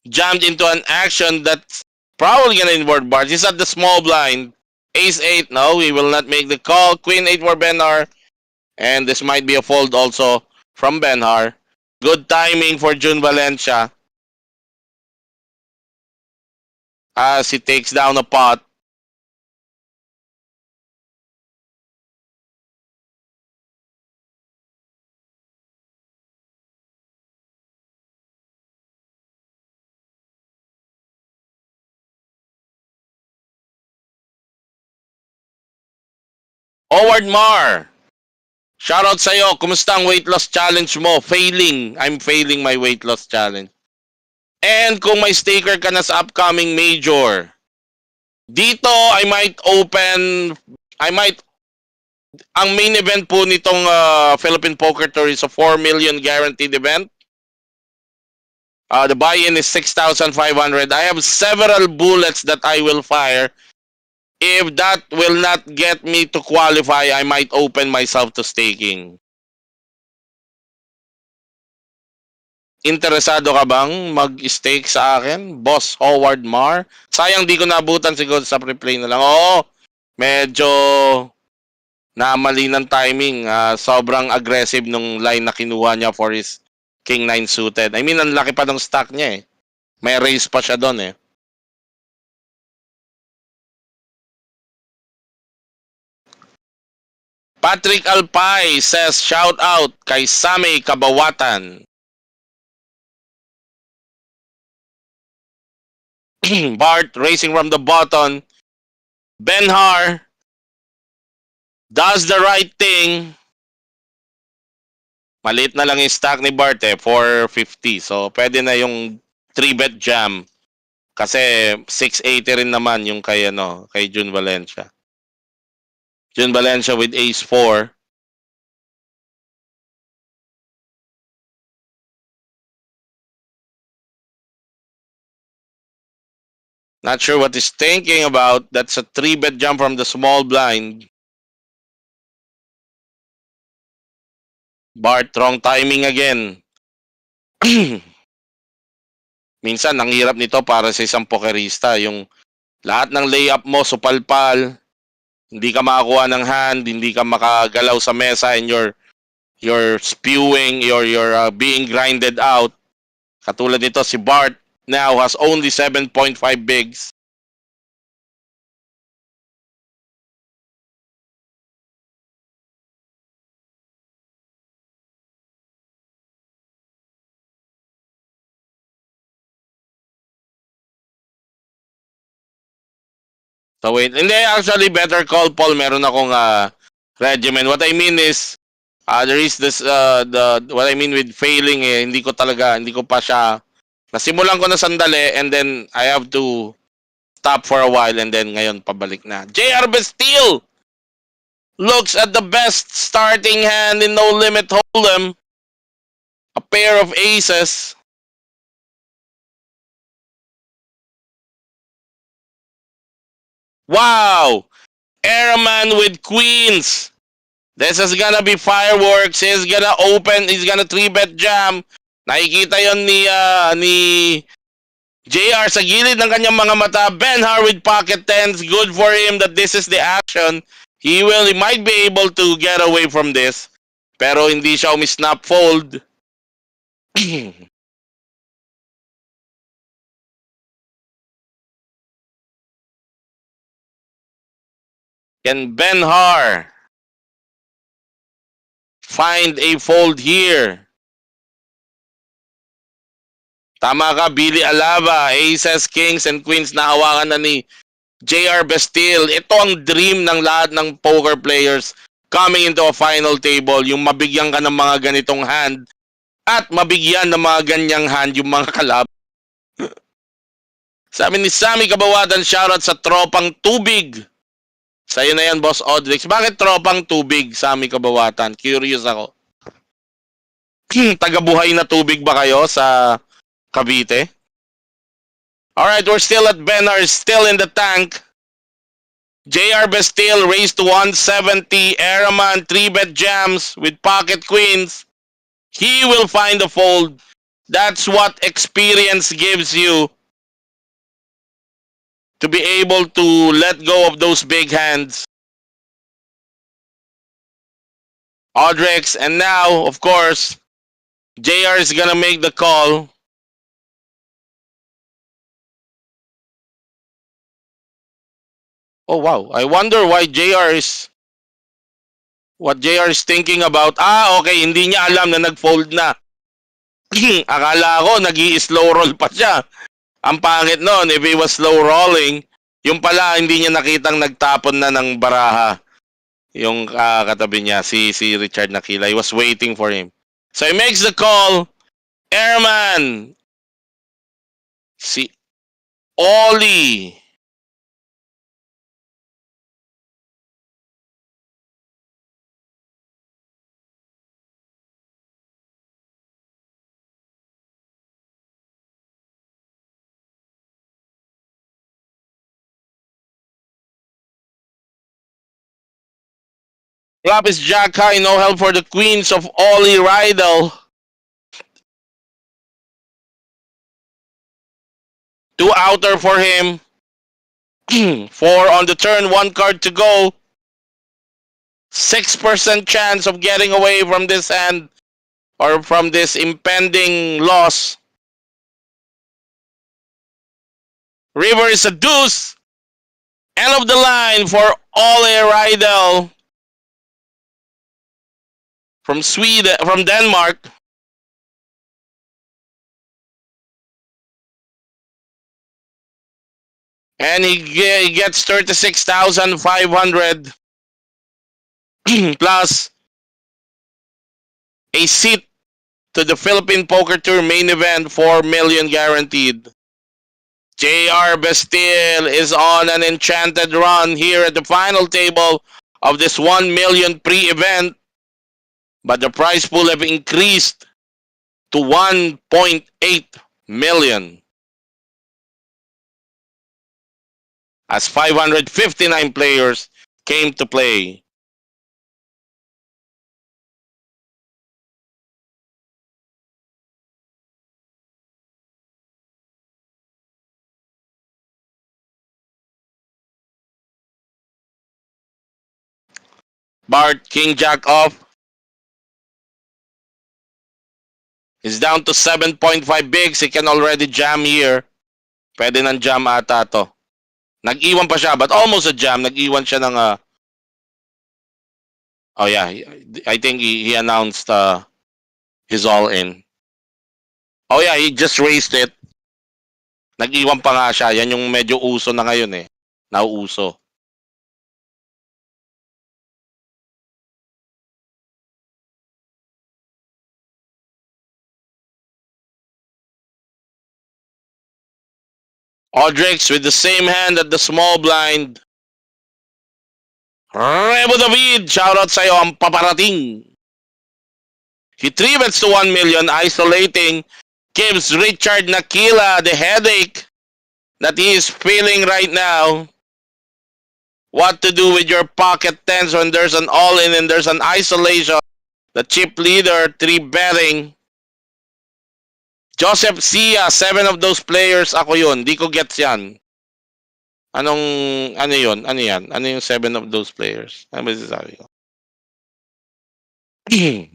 jammed into an action that's probably gonna involve Bart. He's at the small blind. Ace 8. No, he will not make the call. Queen 8 for Benhar. And this might be a fold also from Benhar. Good timing for June Valencia as he takes down a pot. Howard Mar, shoutout sa'yo. Kumusta ang weight loss challenge mo? Failing. I'm failing my weight loss challenge. And kung may staker ka na sa upcoming major, dito ang main event po nitong Philippine Poker Tour is a 4 million guaranteed event. The buy-in is 6,500. I have several bullets that I will fire. If that will not get me to qualify, I might open myself to staking. Interesado ka bang mag-stake sa akin? Boss Howard Mar? Sayang di ko nabutan siguro sa replay na lang. Oo, medyo namali ng timing. Sobrang aggressive nung line na kinuha niya for his King 9 suited. I mean, ang laki pa ng stack niya eh. May raise pa siya doon eh. Patrick Alpay says, shout out kay Sammy Kabawatan. Bart racing from the bottom. Benhar does the right thing. Maliit na lang yung stack ni Bart eh, 450. So, pwede na yung 3-bet jam. Kasi 680 rin naman yung kay June Valencia. June Valencia with ace 4. Not sure what he's thinking about. That's a 3-bet jump from the small blind. Bart, wrong timing again. Minsan, ang hirap nito para sa isang pokerista. Yung lahat ng layup mo, supalpal. Hindi ka makakuha ng hand, hindi ka makagalaw sa mesa, and you're spewing, you're being grinded out. Katulad nito, si Bart now has only 7.5 bigs. So wait, hindi, actually better call, Paul. Meron akong regimen. What I mean is there is this what I mean with failing eh, hindi ko pa siya nasimulan ko na sandali and then I have to stop for a while and then ngayon pabalik na. JR Bastille looks at the best starting hand in No Limit Hold'em. A pair of aces. Wow! Airman with queens. This is gonna be fireworks. He's gonna 3-bet jam. Nakikita yon ni JR sa gilid ng kanyang mga mata. Benhar with pocket tens. Good for him that this is the action. He might be able to get away from this. Pero hindi siya umisnap fold. Can Benhar find a fold here? Tama ka, Billy Alava. Aces, kings, and queens na hawakan na ni JR Bastille. Ito ang dream ng lahat ng poker players coming into a final table. Yung mabigyan ka ng mga ganitong hand at mabigyan ng mga ganyang hand yung mga kalab. Sabi ni Sammy Kabawatan, shoutout sa tropang tubig. Sa'yo na yan, Boss Odrix. Bakit tropang tubig, Sammy Kabawatan? Curious ako. Tagabuhay na tubig ba kayo sa Cavite? Alright, we're still at Benar, still in the tank. JR Bastille raised to 170. Araman 3-bet jams with pocket queens. He will find the fold. That's what experience gives you. To be able to let go of those big hands. Audrex, and now, of course, JR is gonna make the call. Oh wow, I wonder why what JR is thinking about. Okay, hindi niya alam na nag-fold na. Akala ko nag-i-slow roll pa siya. Ang pangit noon, if he was slow rolling, yung pala hindi niya nakitang nagtapon na ng baraha. Yung katabi niya, si Richard Nakila. He was waiting for him. So he makes the call. Airman. Si Oli. Flop is Jack High. No help for the queens of Oli Rydell. Two outer for him. Four on the turn. One card to go. 6% chance of getting away from this hand or from this impending loss. River is a deuce. End of the line for Ole Rydell from Sweden, from Denmark. And he gets 36,500 plus a seat to the Philippine Poker Tour main event, 4 million guaranteed. JR Bastille is on an enchanted run here at the final table of this 1 million pre-event. But the prize pool have increased to 1.8 million. As 559 players came to play. Bart, King Jack off. Is down to 7.5 bigs. He can already jam here. Pwede ng jam ata to. Nag-iwan pa siya, but almost a jam. Nag-iwan siya ng... oh yeah, I think he announced his all-in. Oh yeah, he just raised it. Nag-iwan pa nga siya. Yan yung medyo uso na ngayon eh. Nauuso. Audrex with the same hand at the small blind. Rebo David, shoutout sa'yo ang paparating. He 3-bets to 1 million, isolating, gives Richard Nakila the headache that he is feeling right now. What to do with your pocket tens when there's an all-in and there's an isolation. The chip leader, 3-betting. Joseph Sia, 7 of those players, ako yun. Di ko gets yan. Ano yun? Ano yan? Ano yung 7 of those players? Ano ba sasabi ko? 7.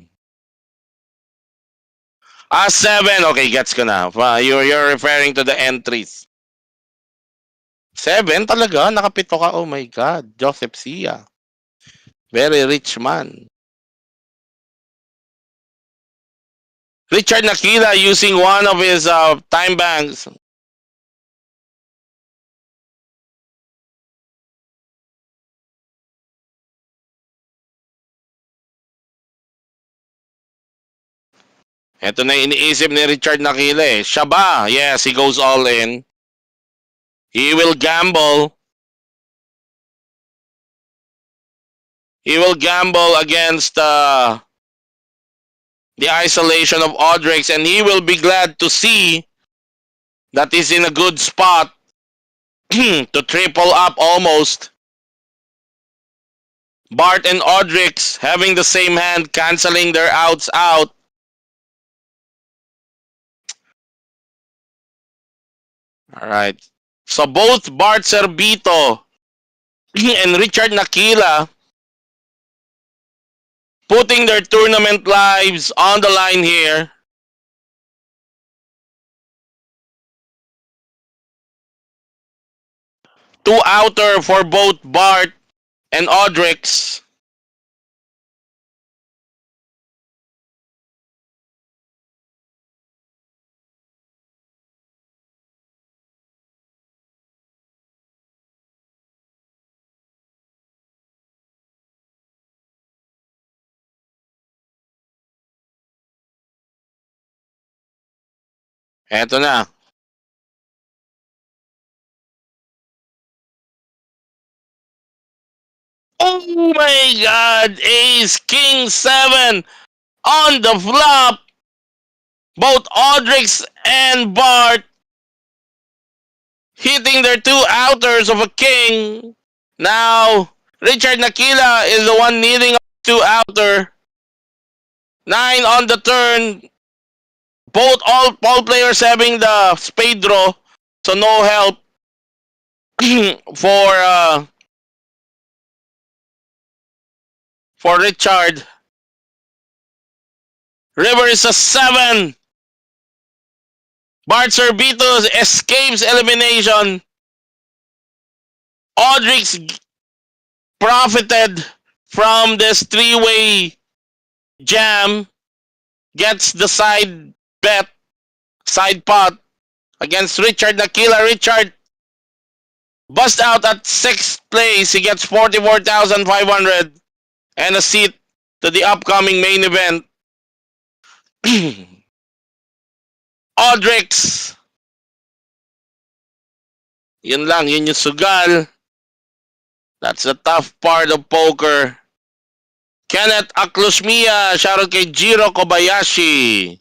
Okay, gets ko na. You're referring to the entries. 7 talaga? Nakapito ka? Oh my God. Joseph Sia. Very rich man. Richard Nakila using one of his time banks. Ito na iniisip ni Richard Nakila eh. Siya ba? Yes, he goes all in. He will gamble. He will gamble against the isolation of Audrix, and he will be glad to see that he's in a good spot to triple up almost. Bart and Audrix having the same hand, canceling their outs out. Alright. So both Bart Cervito and Richard Nakila putting their tournament lives on the line here. Two outer for both Bart and Audrix. Eto na. Oh my God! Ace King 7 on the flop. Both Audrix and Bart hitting their two outers of a king. Now, Richard Nakila is the one needing a two outer. 9 on the turn. Both all players having the spade draw, so no help for Richard. River is a 7. Bart Cervito escapes elimination. Audrix profited from this three-way jam. Gets the side bet, side pot against Richard Nakila. Richard bust out at 6th place. He gets 44,500 and a seat to the upcoming main event. Audrix. Yun lang, yun yung sugal. That's the tough part of poker. Kenneth Aklusmia, shoutout kay Jiro Kobayashi.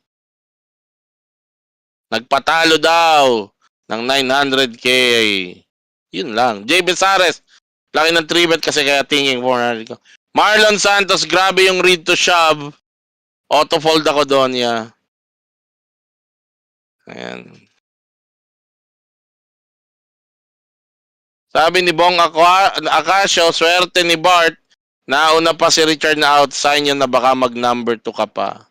Nagpatalo daw ng 900k. Yun lang. Jay Besares, laki ng 3-bet kasi kaya tingin 400 ko. Marlon Santos, grabe yung read to shove. Auto-fold ako doon, yeah. Ayan. Sabi ni Bong Akasio, swerte ni Bart. Nauna pa si Richard na out. Sign yun na baka mag number 2 ka pa.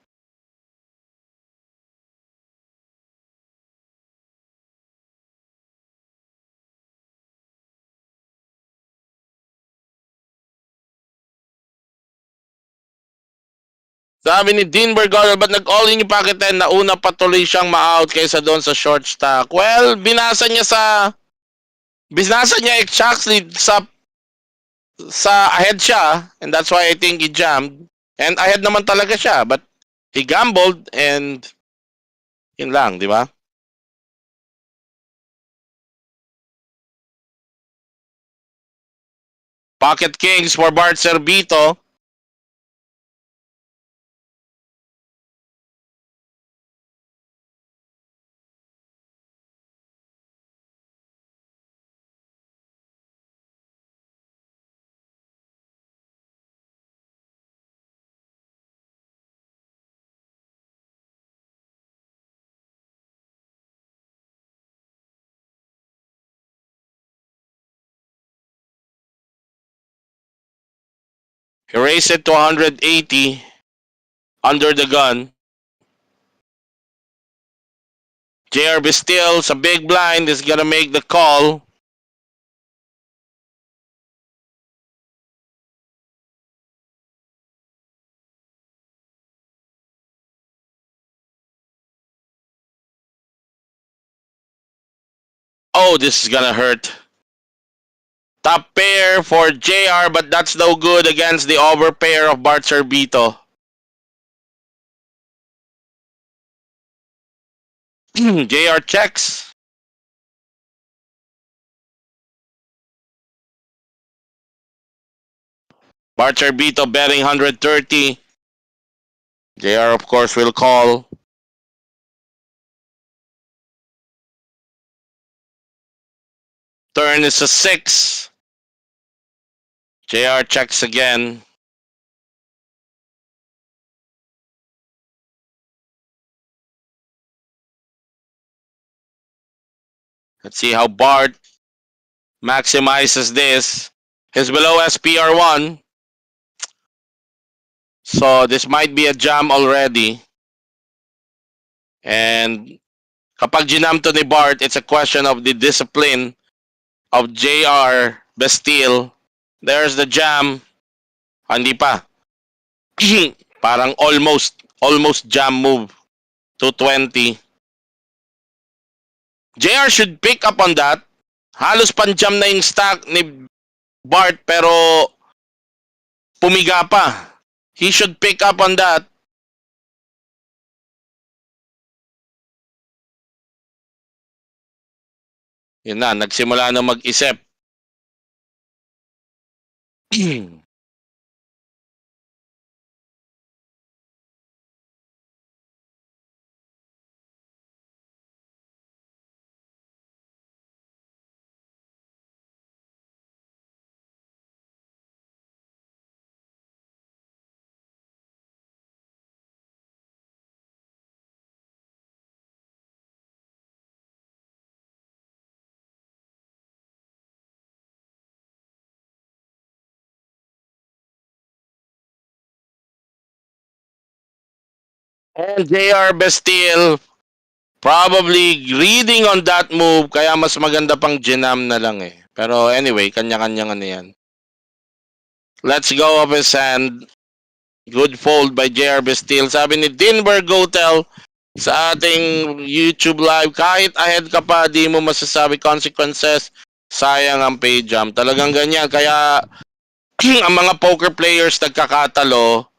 Sabi ni Dean Bergoglio, ba't nag-all in yung pocket 10? Nauna pa tuloy siyang ma-out kaysa doon sa short stack. Well, binasa niya exactly sa ahead siya, and that's why I think he jammed. And ahead naman talaga siya, but he gambled and yun lang, di ba? Pocket Kings for Bart Cervito. He raised it to 180 under the gun. JR Bastille, a big blind, is gonna make the call. Oh, this is gonna hurt. Top pair for JR, but that's no good against the overpair of Bart Cervito. JR checks. Bart Cervito betting 130. JR, of course, will call. Turn is a 6. JR checks again. Let's see how Bart maximizes this. He's below SPR1. So this might be a jam already. And kapag ginam to ni Bart, it's a question of the discipline of JR Bastille. There's the jam. Hindi pa. Parang almost jam move. 220. JR should pick up on that. Halos pan-jam na yung stack ni Bart pero pumiga pa. He should pick up on that. Yun na, nagsimula na mag-isip. And JR Bastille probably reading on that move kaya mas maganda pang ginam na lang eh. Pero anyway, kanya-kanyang ano yan. Let's go of his hand. Good fold by JR Bastille. Sabi ni Dinberg Gotel sa ating YouTube live, kahit ahead ka pa, di mo masasabi consequences. Sayang ang pay jam. Talagang ganyan. Kaya ang mga poker players nagkakatalo,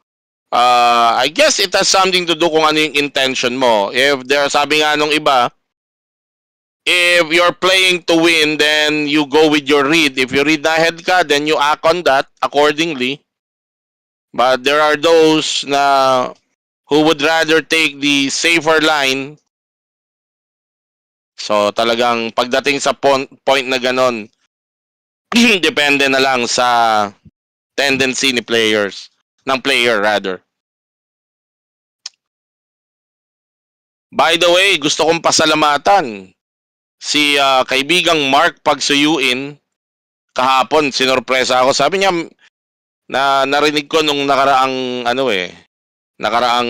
I guess it has something to do kung ano yung intention mo. If there, sabi nga nung iba, if you're playing to win, then you go with your read. If you read na ahead ka, then you act on that accordingly. But there are those na who would rather take the safer line. So talagang pagdating sa point na ganon, depende na lang sa tendency ni players, ng player rather. By the way, gusto kong pasalamatan si kaibigang Mark Pagsuyuin. Kahapon sinorpresa ako. Sabi niya na narinig ko nung nakaraang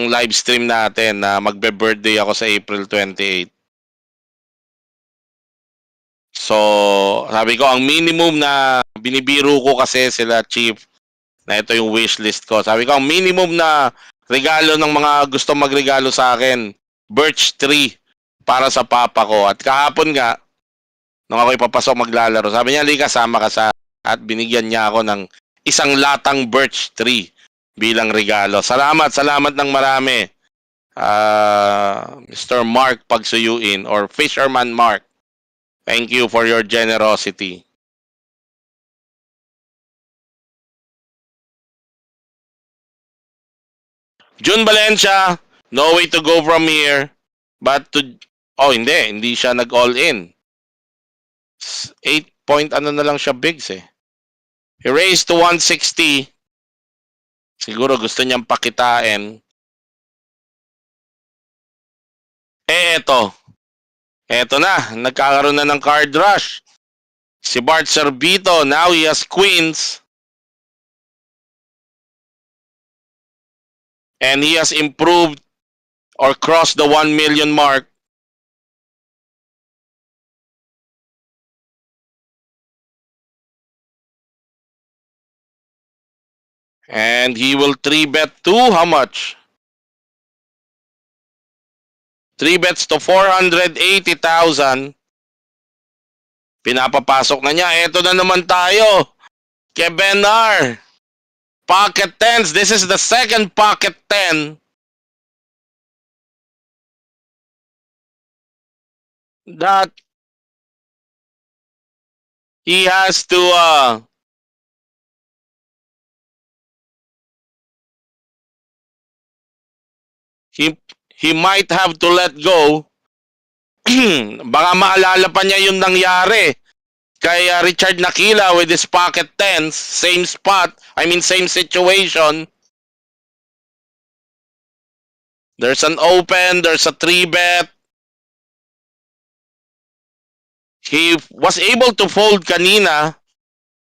live stream natin na magbe-birthday ako sa April 28. So, sabi ko, ang minimum na binibiro ko kasi sila Chief, na ito yung wish list ko. Sabi ko, ang minimum na regalo ng mga gusto magregalo sa akin, birch tree para sa papa ko. At kahapon nga, nung ako ipapasok maglalaro, sabi niya, Lika, sama ka sa, at binigyan niya ako ng isang latang birch tree bilang regalo. Salamat ng marami. Mr. Mark Pagsuyuin or Fisherman Mark. Thank you for your generosity. June Valencia, no way to go from here. But to... Oh, hindi siya nag-all in. 8 point ano na lang siya bigs eh. He raised to 160. Siguro gusto niyang pakitain. Eto. Eto na, nagkakaroon na ng card rush. Si Bart Servito, now he has queens. And he has improved or crossed the 1 million mark. And he will 3-bet to how much? 3 bets to 480,000. Pinapapasok na niya. Ito na naman tayo. Kebenar. Pocket 10s. This is the second pocket 10. That he has to he, he might have to let go. Baka maalala pa niya yung nangyari kay Richard Nakila with his pocket tens, same spot, I mean same situation. There's an open, there's a 3-bet. He was able to fold kanina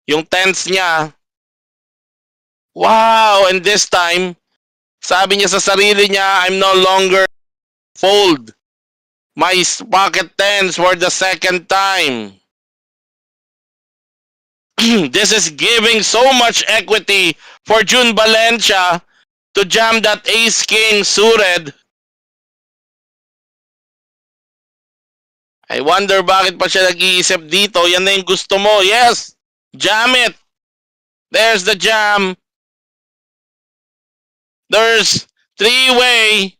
yung tens niya. Wow, and this time, sabi niya sa sarili niya, I'm no longer fold my pocket tens for the second time. This is giving so much equity for June Valencia to jam that ace king suited. I wonder bakit pa siya nag-iisip dito. Yan na yung gusto mo. Yes, jam it. There's the jam. There's three-way.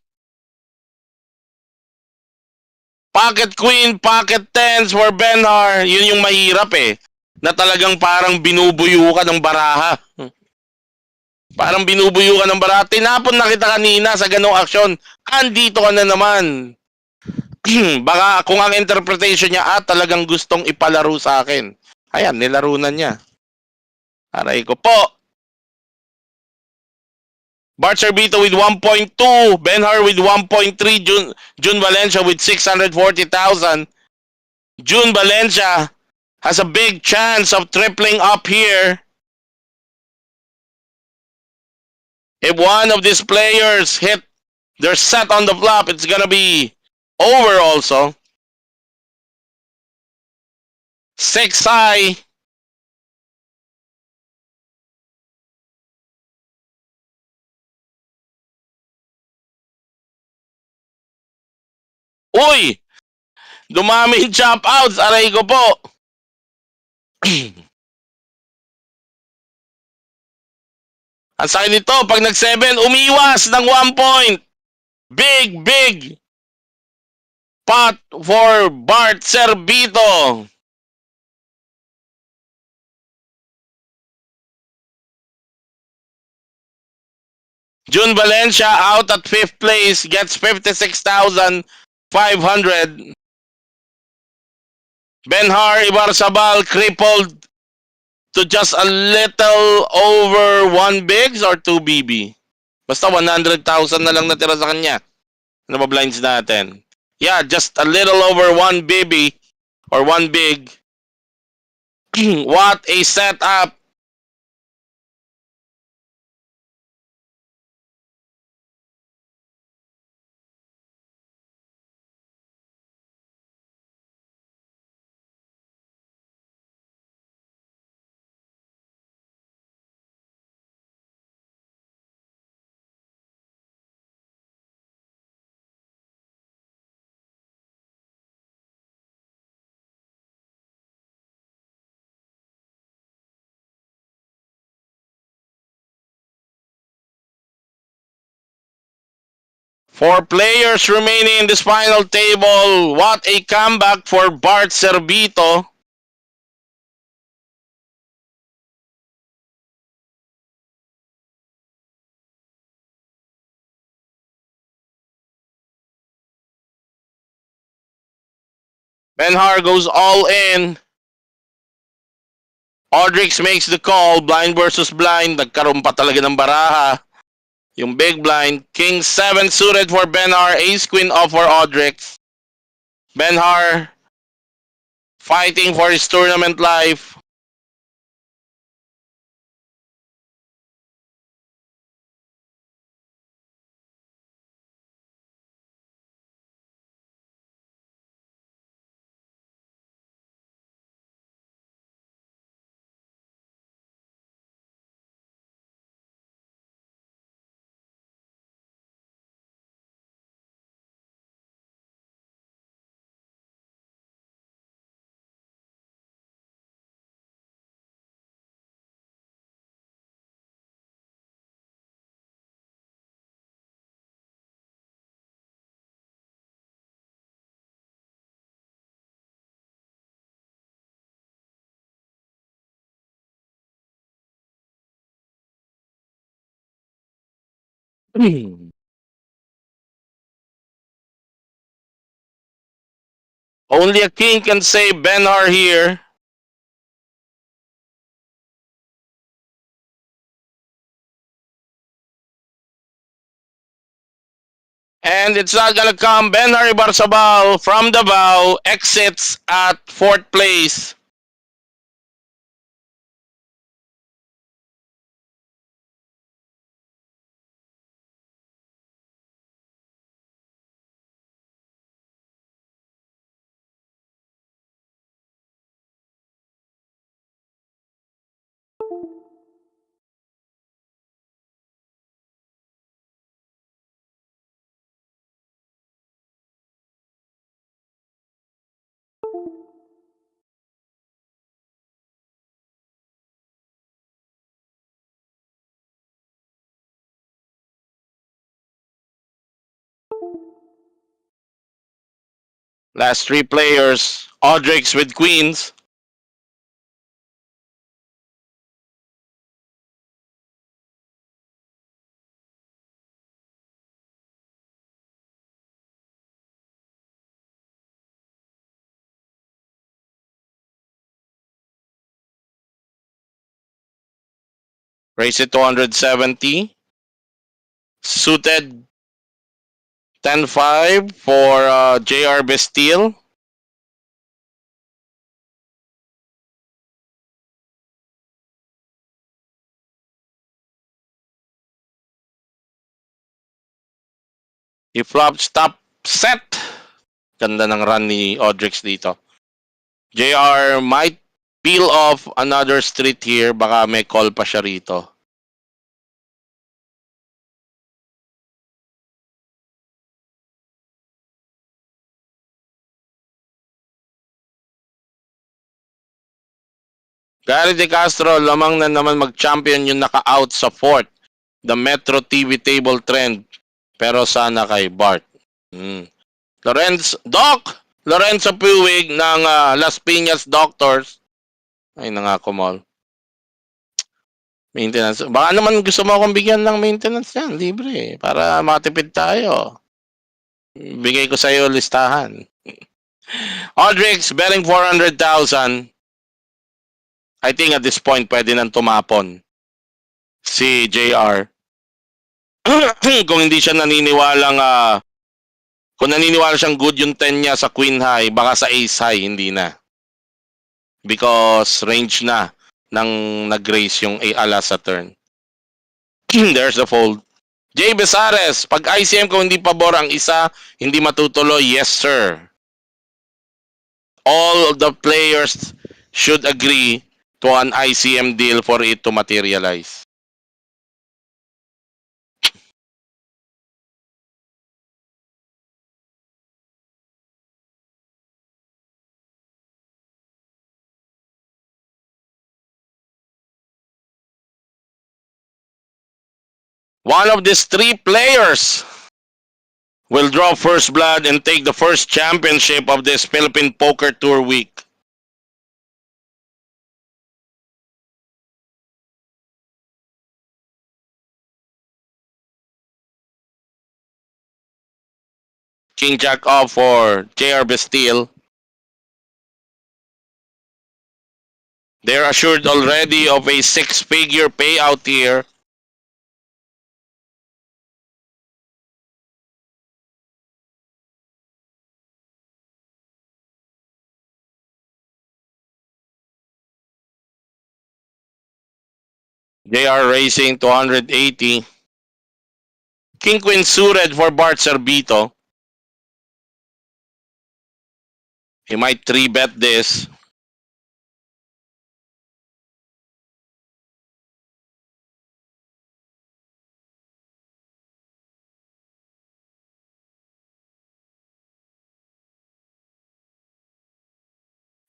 Pocket queen, pocket tens for Benhar. Yun yung mahirap eh. Na talagang parang binubuyo ka ng baraha. Parang binubuyo ka ng baraha. Tinapon na kita kanina sa ganong aksyon. Andito ka na naman. Baka kung ang interpretation niya, talagang gustong ipalaro sa akin. Ayan, nilaro na niya. Aray ko po. Bart Servito with 1.2, Benhar with 1.3, June Valencia with 640,000. June Valencia has a big chance of tripling up here. If one of these players hit their set on the flop, it's gonna be over also. 6 high. Uy! Dumami yung jump outs. Aray ko po. Ang sakit nito, pag nag-7, umiwas ng 1 point. Big, big pot for Bart Servito. June Valencia out at 5th place gets 56,500. Benhar Ibarzabal crippled to just a little over 1 bigs or 2 BB. Basta 100,000 na lang natira sa kanya. Ano ba blinds natin? Yeah, just a little over 1 BB or 1 big. What a setup. Four players remaining in this final table. What a comeback for Bart Servito. Benhar goes all in. Audrix makes the call. Blind versus blind. Nagkaroon pa talaga ng baraha. Yung big blind. King 7 suited for Benhar. Ace Queen off for Audrix. Benhar fighting for his tournament life. Only a king can save Benhar here. And it's not gonna come. Benhar Ibarzabal from the bow exits at 4th place. Last three players. Audrix with queens. Raise it to 170. Suited 10-5 for JR Bastille. He flops top set. Ganda ng run ni Audrix dito. JR might peel off another street here. Baka may call pa siya rito. Gary De Castro, lamang na naman mag-champion yung naka-out sa 4th. The Metro TV table trend. Pero sana kay Bart. Lorenzo Puig ng Las Piñas Doctors. Ay, nangako mall. Maintenance. Baka naman gusto mo akong bigyan ng maintenance yan. Libre. Para matipid tayo. Bigay ko sa iyo listahan. Audrix betting 400,000. I think at this point pwede nang tumapon si JR. Kung hindi siya naniniwalang kung naniniwala siyang good yung 10 niya sa Queen High, baka sa Ace High hindi na. Because range na nang nag-raise yung ala sa turn. There's the fold. Jay Besares, pag ICM kung hindi pabor ang isa, hindi matutuloy. Yes, sir. All of the players should agree to an ICM deal for it to materialize. One of these three players will draw first blood and take the first championship of this Philippine Poker Tour week. King Jack off for JR Bastille. They're assured already of a 6-figure payout here. JR racing 280. King Queen suited for Bart Servito. He might 3-bet this.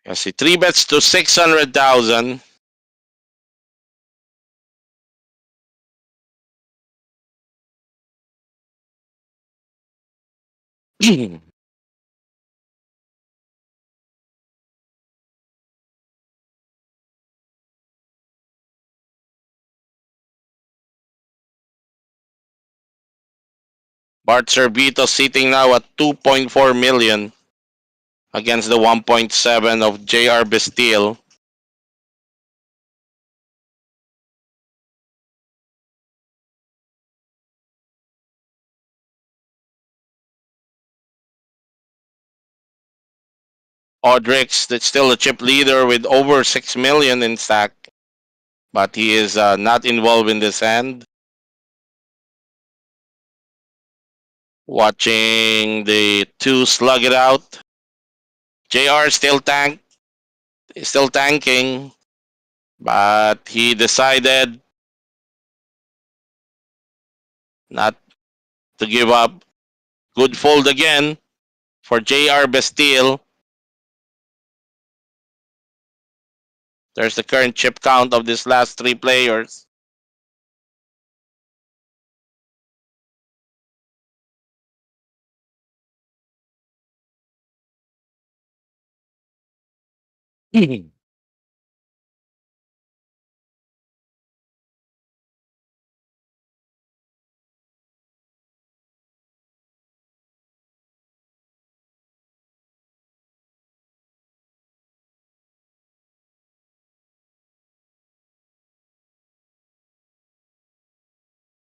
Yes, he 3-bets to 600,000. Bart Servito sitting now at 2.4 million. against the 1.7 of JR Bastille. Audrix, that's still a chip leader with over 6 million in stack, but he is not involved in this hand. Watching the two slug it out. JR still tanking, but he decided not to give up. Good fold again for JR Bastille. There's the current chip count of these last three players.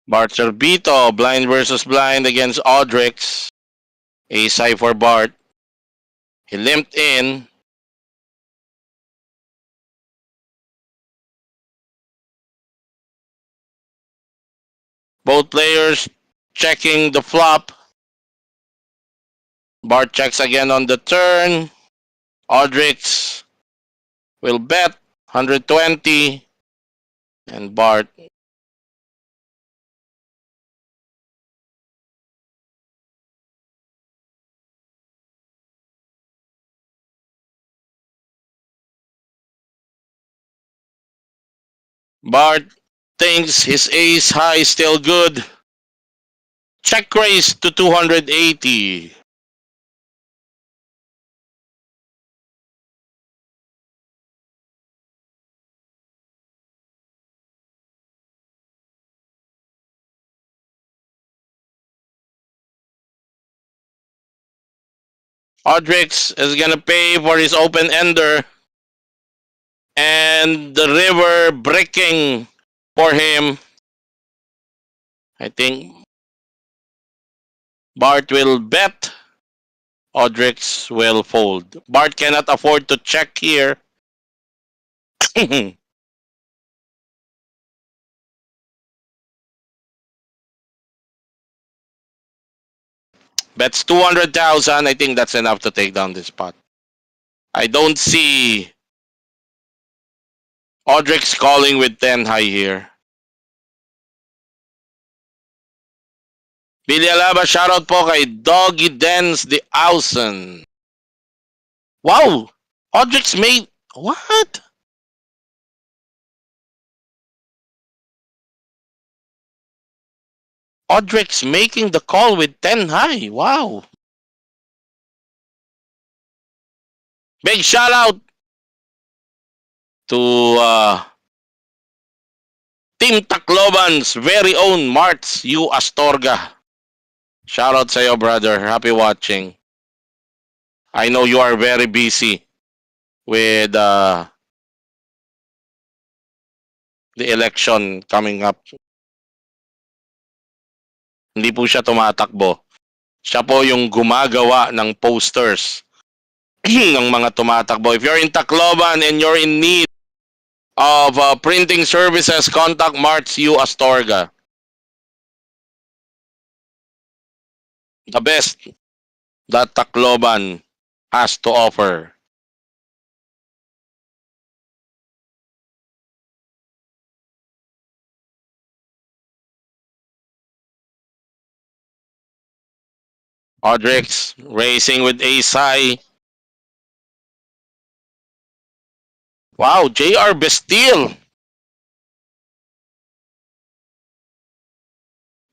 Bart Sorbito, blind versus blind against Audrix. Ace high for Bart. He limped in. Both players checking the flop. Bart checks again on the turn. Audrix will bet 120. And Bart thinks his ace high is still good. Check raise to 280. Audrix is gonna pay for his open ender. And the river breaking for him. I think Bart will bet. Audrix will fold. Bart cannot afford to check here. Bets 200,000. I think that's enough to take down this pot. I don't see Audrix calling with 10 high here. Billy Alaba, shoutout po kay Doggy Dance the Ausen. Wow! Audrix made... What? Audrix making the call with 10 high. Wow. Big shout out to Team Tacloban's very own Marts U. Astorga. Shout out sa'yo, brother. Happy watching. I know you are very busy with the election coming up. Hindi po siya tumatakbo. Siya po yung gumagawa ng posters ng mga tumatakbo. If you're in Tacloban and you're in need of printing services, contact Marts U. Astorga. The best that Tacloban has to offer. Audrix racing with ace high. Wow, JR Bastille.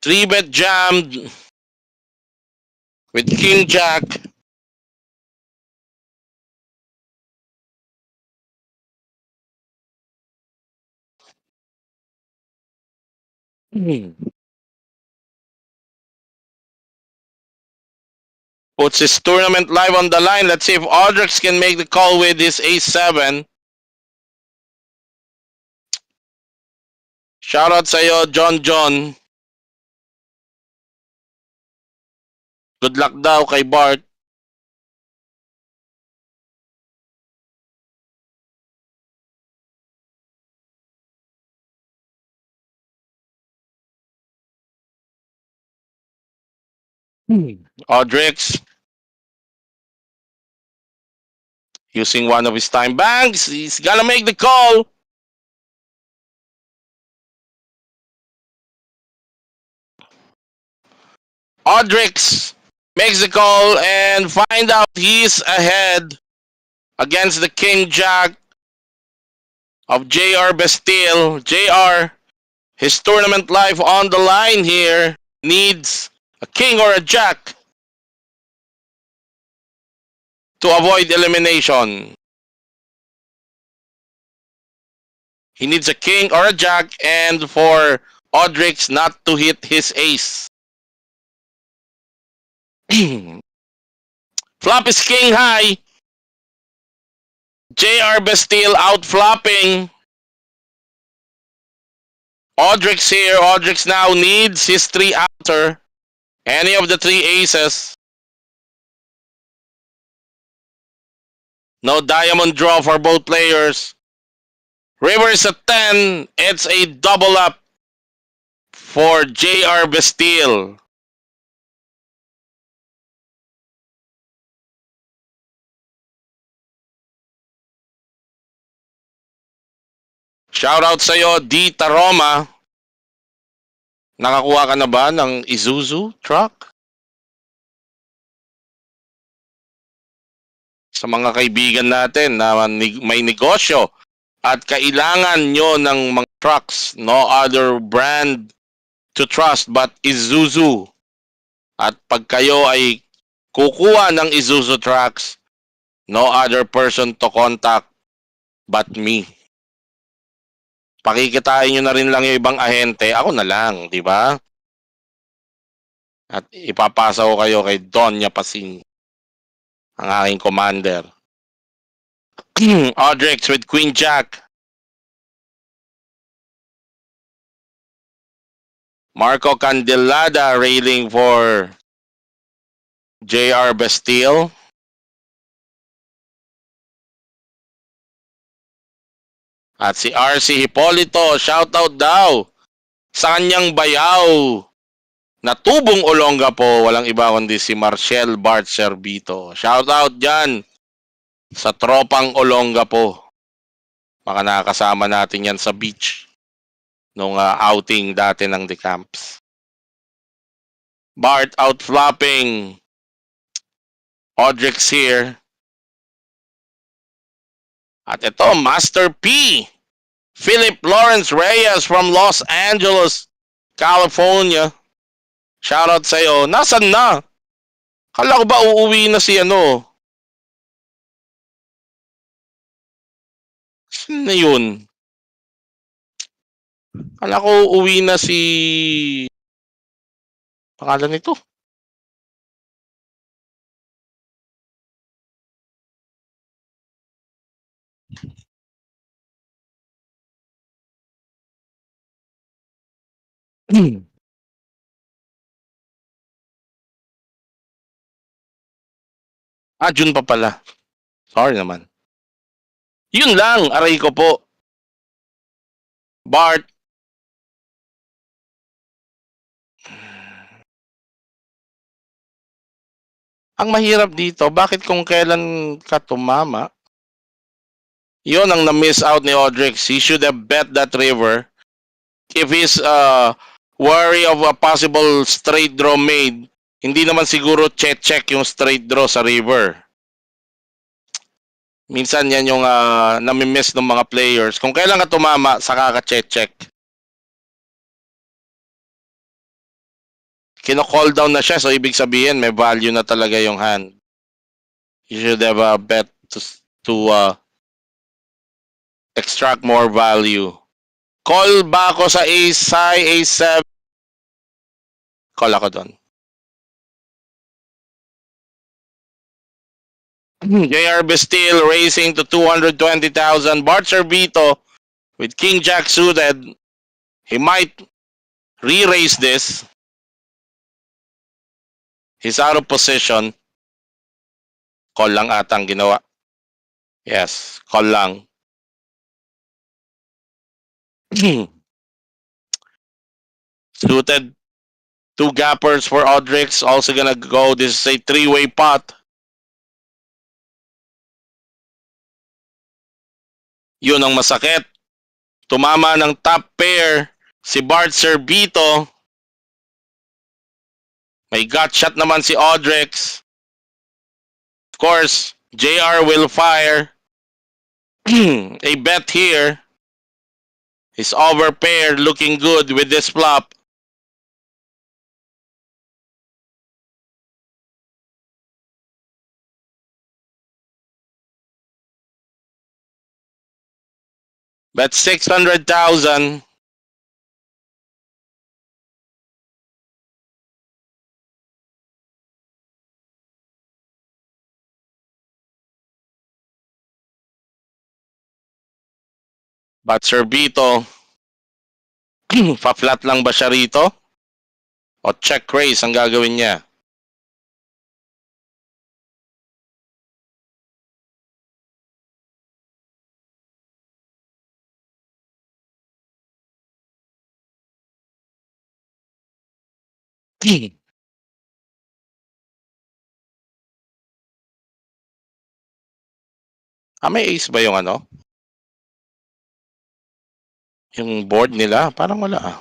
3-bet jammed with King Jack. puts his tournament live on the line. Let's see if Audrix can make the call with his ace-7. Shoutout sa'yo, John John. Good luck daw kay Bart. Audrix using one of his time banks. He's gonna make the call. Audrix makes the call and find out he's ahead against the King Jack of JR Bastille. JR, his tournament life on the line here, needs a king or a jack to avoid elimination. He needs a king or a jack and for Audrix not to hit his ace. Flop is king high. JR Bastille out flopping. Audrix here. Audrix now needs his 3 outer. Any of the 3 aces. No diamond draw for both players. River is a 10. It's a double up for JR Bastille. Shoutout sa'yo, D. Taroma. Nakakuha ka na ba ng Isuzu truck? Sa mga kaibigan natin na may negosyo at kailangan nyo ng mga trucks, no other brand to trust but Isuzu. At pag kayo ay kukuha ng Isuzu trucks, no other person to contact but me. Pakikitain nyo na rin lang yung ibang ahente, ako na lang, di ba? At ipapasa ko kayo kay Donya Pasing, ang aking commander. Audrix with Queen Jack. Marco Candelada railing for JR Bastille. At si RC Hipolito, shoutout daw sa kanyang bayaw na tubong Olonga po. Walang iba kundi si Marcel Bart Servito. Shoutout dyan sa tropang Olonga po. Baka nakakasama natin yan sa beach nung outing dati ng The Camps. Bart out flopping. Audrix here. At ito, Master P. Philip Lawrence Reyes from Los Angeles, California. Shoutout sa'yo. Nasaan na? Kala ko ba uuwi na si ano? Saan na yun? Kala ko uuwi na si... Pangalan nito? June pa pala. Sorry naman. Yun lang, aray ko po. Bart. Ang mahirap dito, bakit kung kailan ka tumama? Yun ang na-miss out ni Audrix. He should have bet that river. If he's worry of a possible straight draw made, hindi naman siguro check yung straight draw sa river. Minsan yan yung nami-miss ng mga players. Kung kailan ka tumama, saka ka check. Kino-call down na siya, so ibig sabihin may value na talaga yung hand. You should have a bet to extract more value. Call ba ako sa ace high, ace 7? Call ako doon. JR Bastille racing to 220,000. Bart Servito with King Jack suited. He might re-race this. He's out of position. Call lang atang ginawa. Yes, call lang. Suited. Two gappers for Audrix. Also gonna go. This is a three-way pot. Yun ang masakit. Tumama ng top pair si Bart Servito. May gut shot naman si Audrix. Of course, JR will fire. A bet here. His overpair looking good with this flop. Bet 600,000. But Servito, pa-flat lang ba siya rito? O check raise ang gagawin niya? May ace ba yung ano? Yung board nila? Parang wala ah.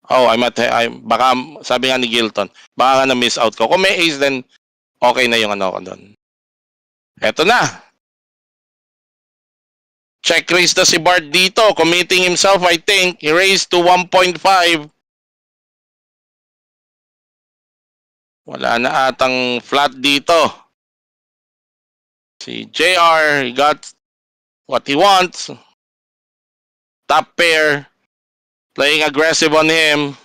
Oh, baka sabi nga ni Gilton, baka nga na-miss out ko. Kung may ace, then okay na yung ano ko doon. Eto na. Check raise na si Bart dito. Committing himself, I think. He raised to 1.5. Wala na atang flat dito. Si JR, he got what he wants. Top pair. Playing aggressive on him.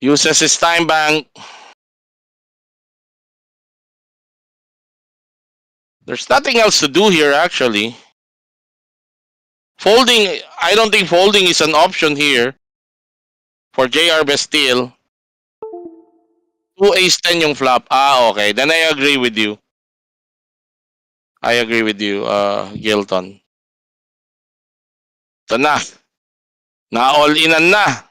Uses his time bank. There's nothing else to do here actually. Folding, I don't think folding is an option here for JR Bastille. 2 ace 10 yung flop. Okay. Then I agree with you. I agree with you, Gilton. Ito na. Na-all-inan na.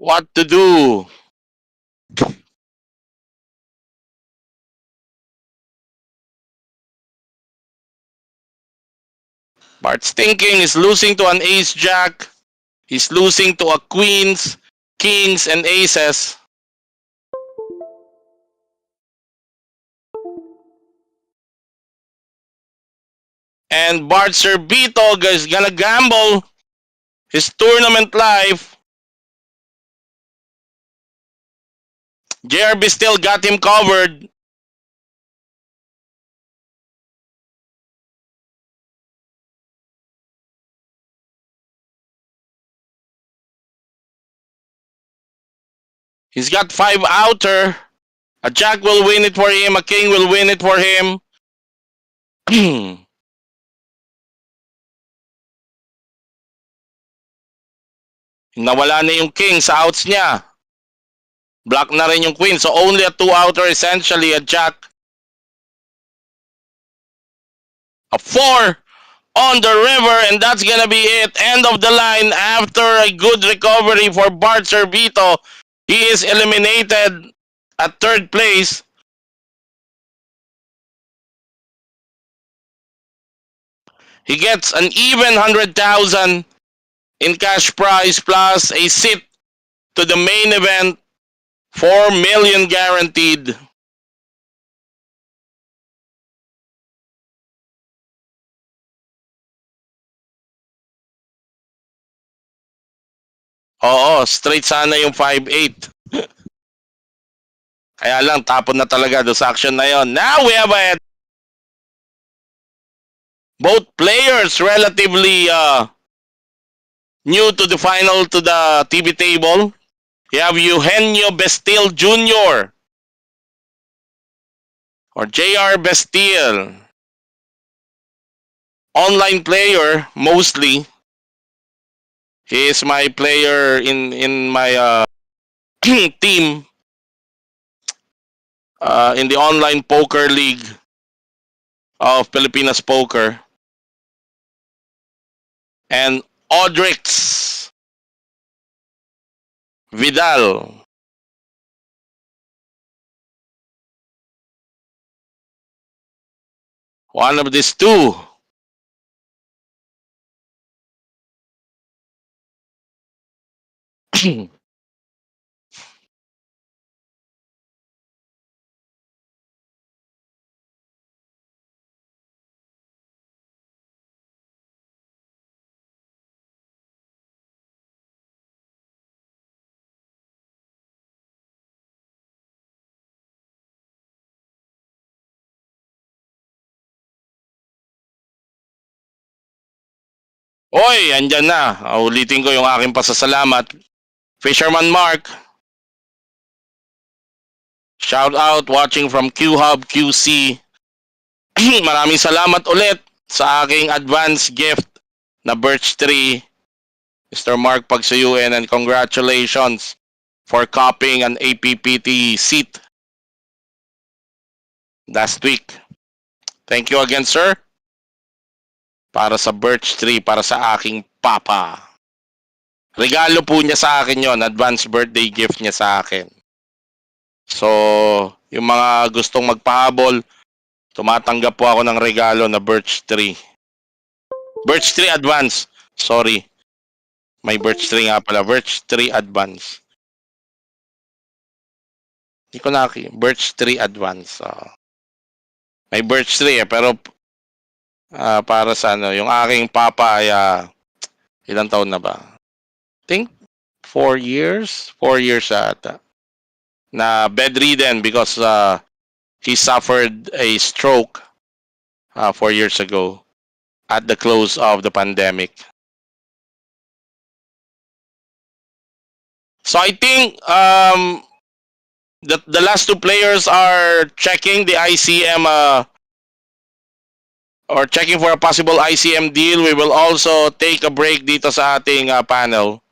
What to do? Bart's thinking is losing to an ace jack. He's losing to a queens, kings, and aces. And Bart Servito is gonna gamble his tournament life. JRB still got him covered. He's got 5 outer. A jack will win it for him. A king will win it for him. Nawala na yung king sa outs niya. Block na rin yung queen. So only a 2 outer, essentially a jack. A 4 on the river, and that's gonna be it. End of the line after a good recovery for Bart Servito. He is eliminated at 3rd place. He gets an even 100,000 in cash prize plus a seat to the main event. 4 million guaranteed. Oo, straight sana yung 5-8. Kaya lang, tapon na talaga do sa action na yon. Now we have both players relatively new to the final to the TV table. You have Eugenio Bestil Jr. or JR Bestil. Online player, mostly. He is my player in my team in the online poker league of Pilipinas Poker. And Audrix Vidal. One of these two. Oy, andyan na. Ulitin ko yung aking pasasalamat. Fisherman Mark. Shout out watching from Q-Hub QC. Maraming salamat ulit sa aking advance gift na birch tree. Mr. Mark Pagsuyuin, and congratulations for copying an APPT seat last week. Thank you again, sir. Para sa birch tree, para sa aking papa. Regalo po niya sa akin yon, advance birthday gift niya sa akin. So, yung mga gustong magpahabol, tumatanggap po ako ng regalo na birch tree. Birch tree advance. Sorry. May birch tree nga pala. Birch tree advance. Hindi ko birch tree advance. May birch tree pero para sa ano, yung aking papa ay ilang taon na ba? I think 4 years. 4 years ata. Na bedridden because he suffered a stroke 4 years ago at the close of the pandemic. So I think the last two players are checking the ICM or checking for a possible ICM deal. We will also take a break dito sa ating panel.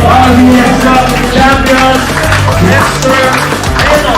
audience of champions, Mr. Eno.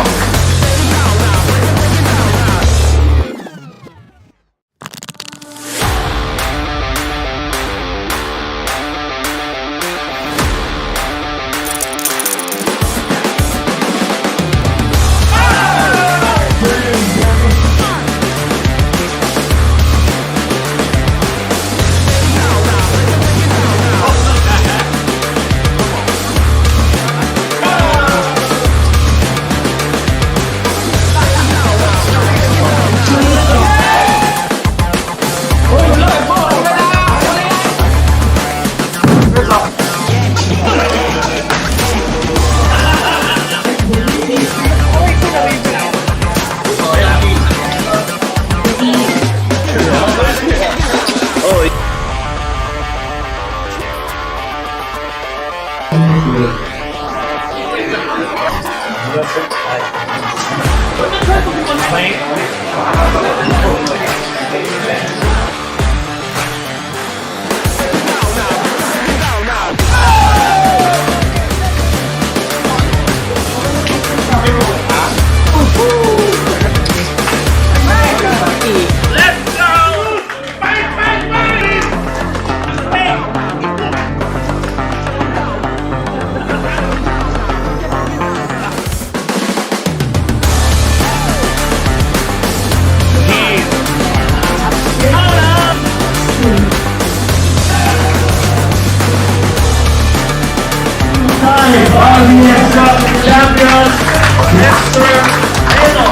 Let's go! Fight, fight, fight! Audience of champions, Mr. Eno.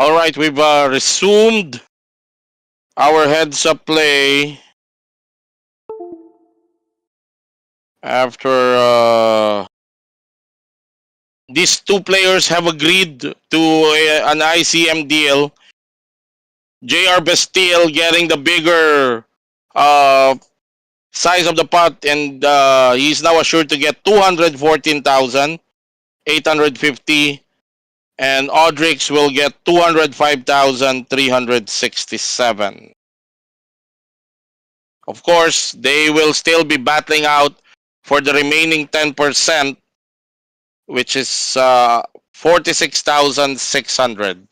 All right, we've resumed our heads up play after these two players have agreed to an ICM deal. JR Bastille getting the bigger uh, size of the pot, and he's now assured to get 214,850, and Audrix will get 205,367. Of course, they will still be battling out for the remaining 10%, which is 46,600.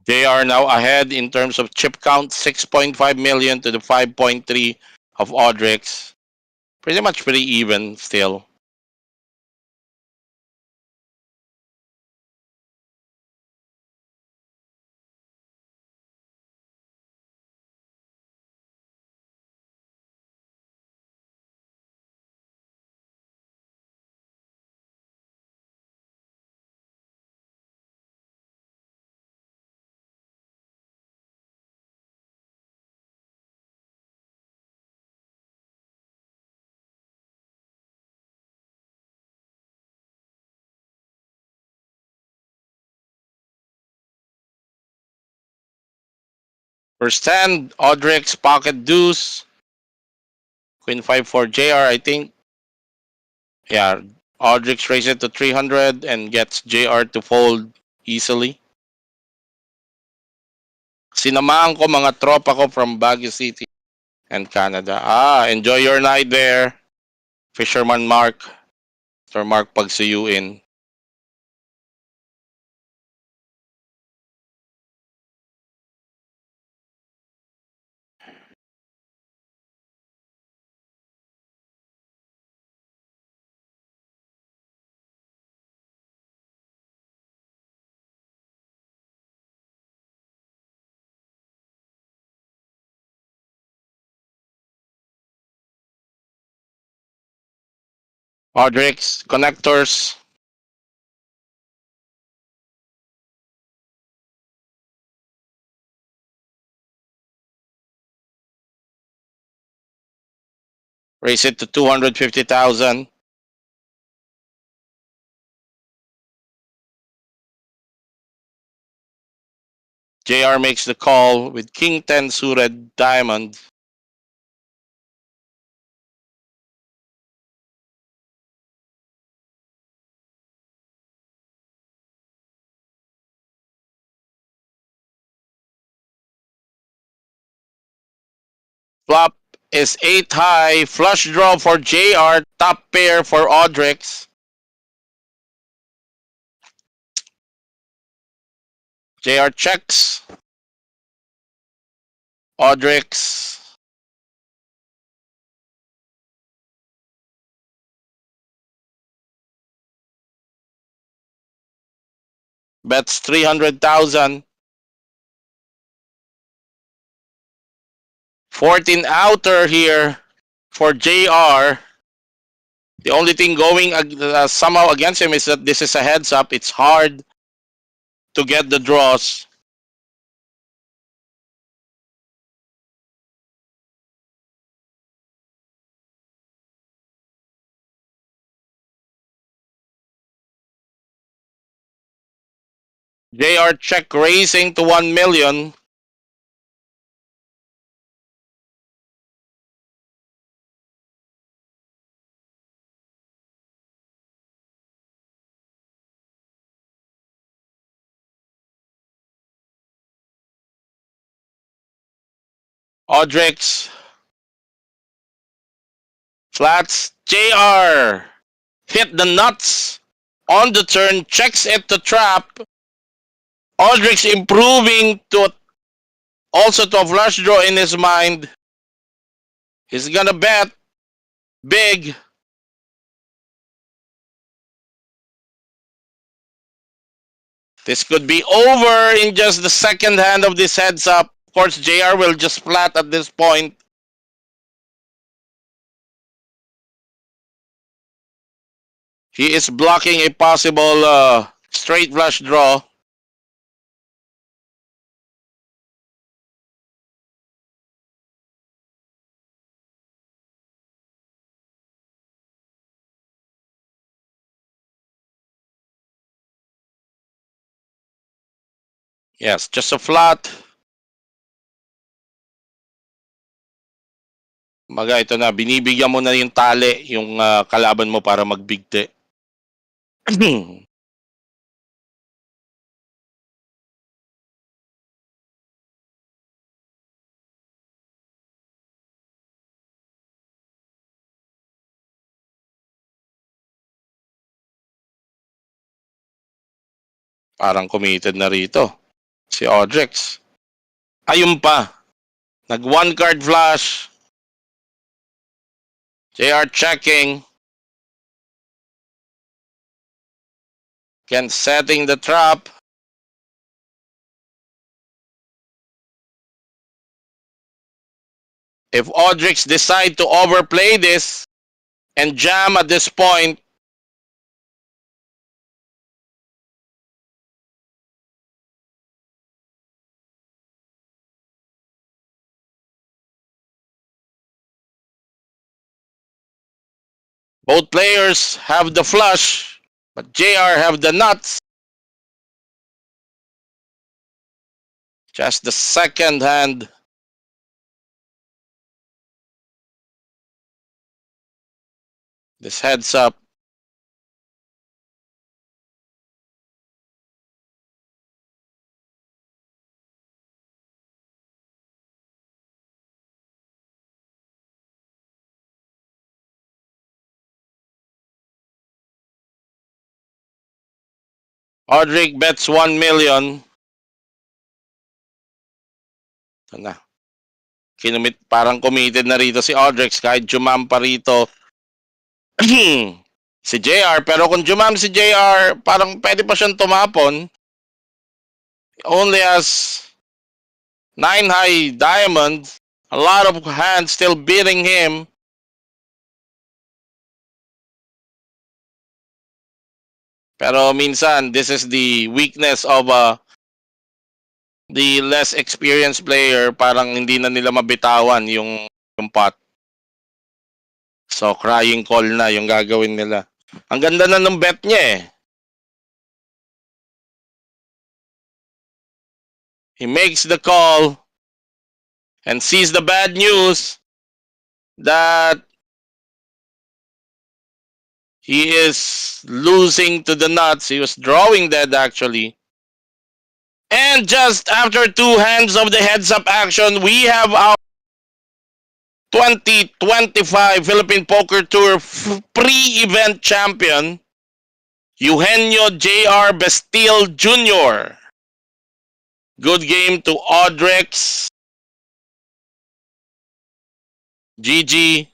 They are now ahead in terms of chip count, 6.5 million to the 5.3 of Audrix. Pretty much pretty even still. First hand, Audrix, pocket deuce, queen 5 for JR, I think. Yeah, Audrix raises it to 300 and gets JR to fold easily. Sinamahan ko mga tropa ko from Baguio City and Canada. Enjoy your night there, Fisherman Mark. Sir Mark pagsuyuin. Audrix, connectors. Raise it to 250,000. JR makes the call with King 10 suited diamond. Flop is 8 high. Flush draw for JR. Top pair for Audrix. JR checks. Audrix. Bets 300,000. 14 outer here for JR. The only thing going somehow against him is that this is a heads up. It's hard to get the draws. JR check raising to 1 million. Audrix. Flats. JR. Hit the nuts on the turn. Checks it to trap. Audrix improving to also to a flush draw in his mind. He's gonna bet big. This could be over in just the second hand of this heads up. Of course, JR will just flat at this point. He is blocking a possible straight flush draw. Yes, just a flat. Maga, ito na. Binibigyan mo na yung tali, yung kalaban mo para magbigti. Parang committed na rito. Si Audrex. Ayun pa. Nag one card flash. JR checking. Ken setting the trap. If Audrix decide to overplay this and jam at this point, both players have the flush, but JR have the nuts. Just the second hand. This heads up. Audric bets 1 million. Ito na. Parang committed na rito si Audrix kahit jumam pa rito si JR. Pero kung jumam si JR, parang pwede pa siyang tumapon. Only has 9 high diamonds. A lot of hands still beating him. Pero minsan, this is the weakness of the less experienced player. Parang hindi na nila mabitawan yung pot. So, crying call na yung gagawin nila. Ang ganda na ng bet niya eh. He makes the call and sees the bad news that he is losing to the nuts. He was drawing dead actually. And just after 2 hands of the heads-up action, we have our 2025 Philippine Poker Tour pre-event champion, Eugenio J.R. Bastille Jr. Good game to Audrix. GG.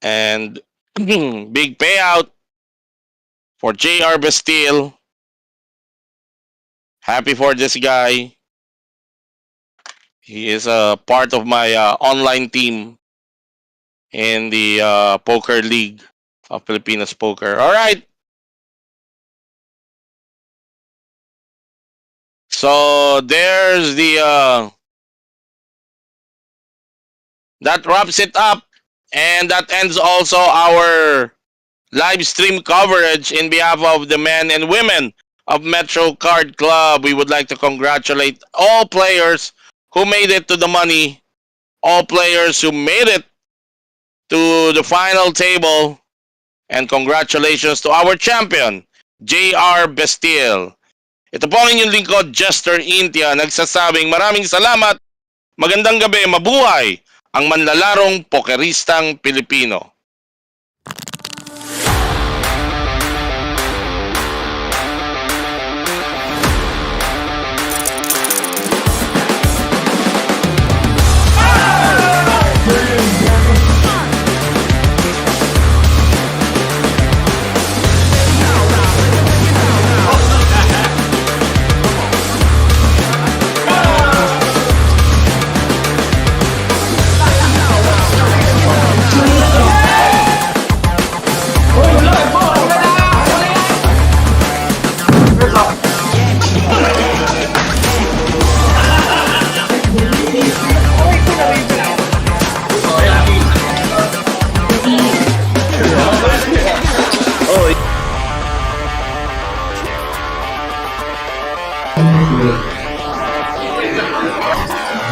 And big payout for J.R. Bastille. Happy for this guy. He is a part of my online team in the Poker League of Filipinas Poker. All right. So there's the that wraps it up, and that ends also our live stream coverage in behalf of the men and women of Metro Card Club. We would like to congratulate all players who made it to the money, all players who made it to the final table, and congratulations to our champion, J.R. Bastille. Ito po ang inyong lingkod, Jester Intia, nagsasabing maraming salamat, magandang gabi, mabuhay ang manlalarong pokeristang Pilipino.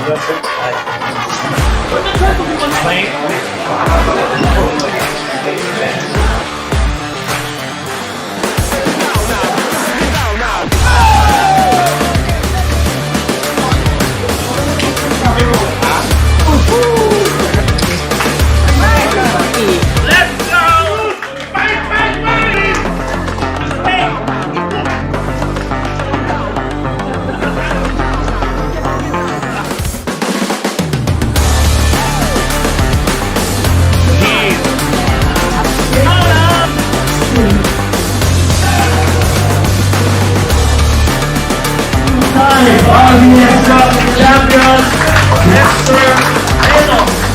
Let's go! Fight, fight, fight! Time, RBS Cup champions, Mr. Eno.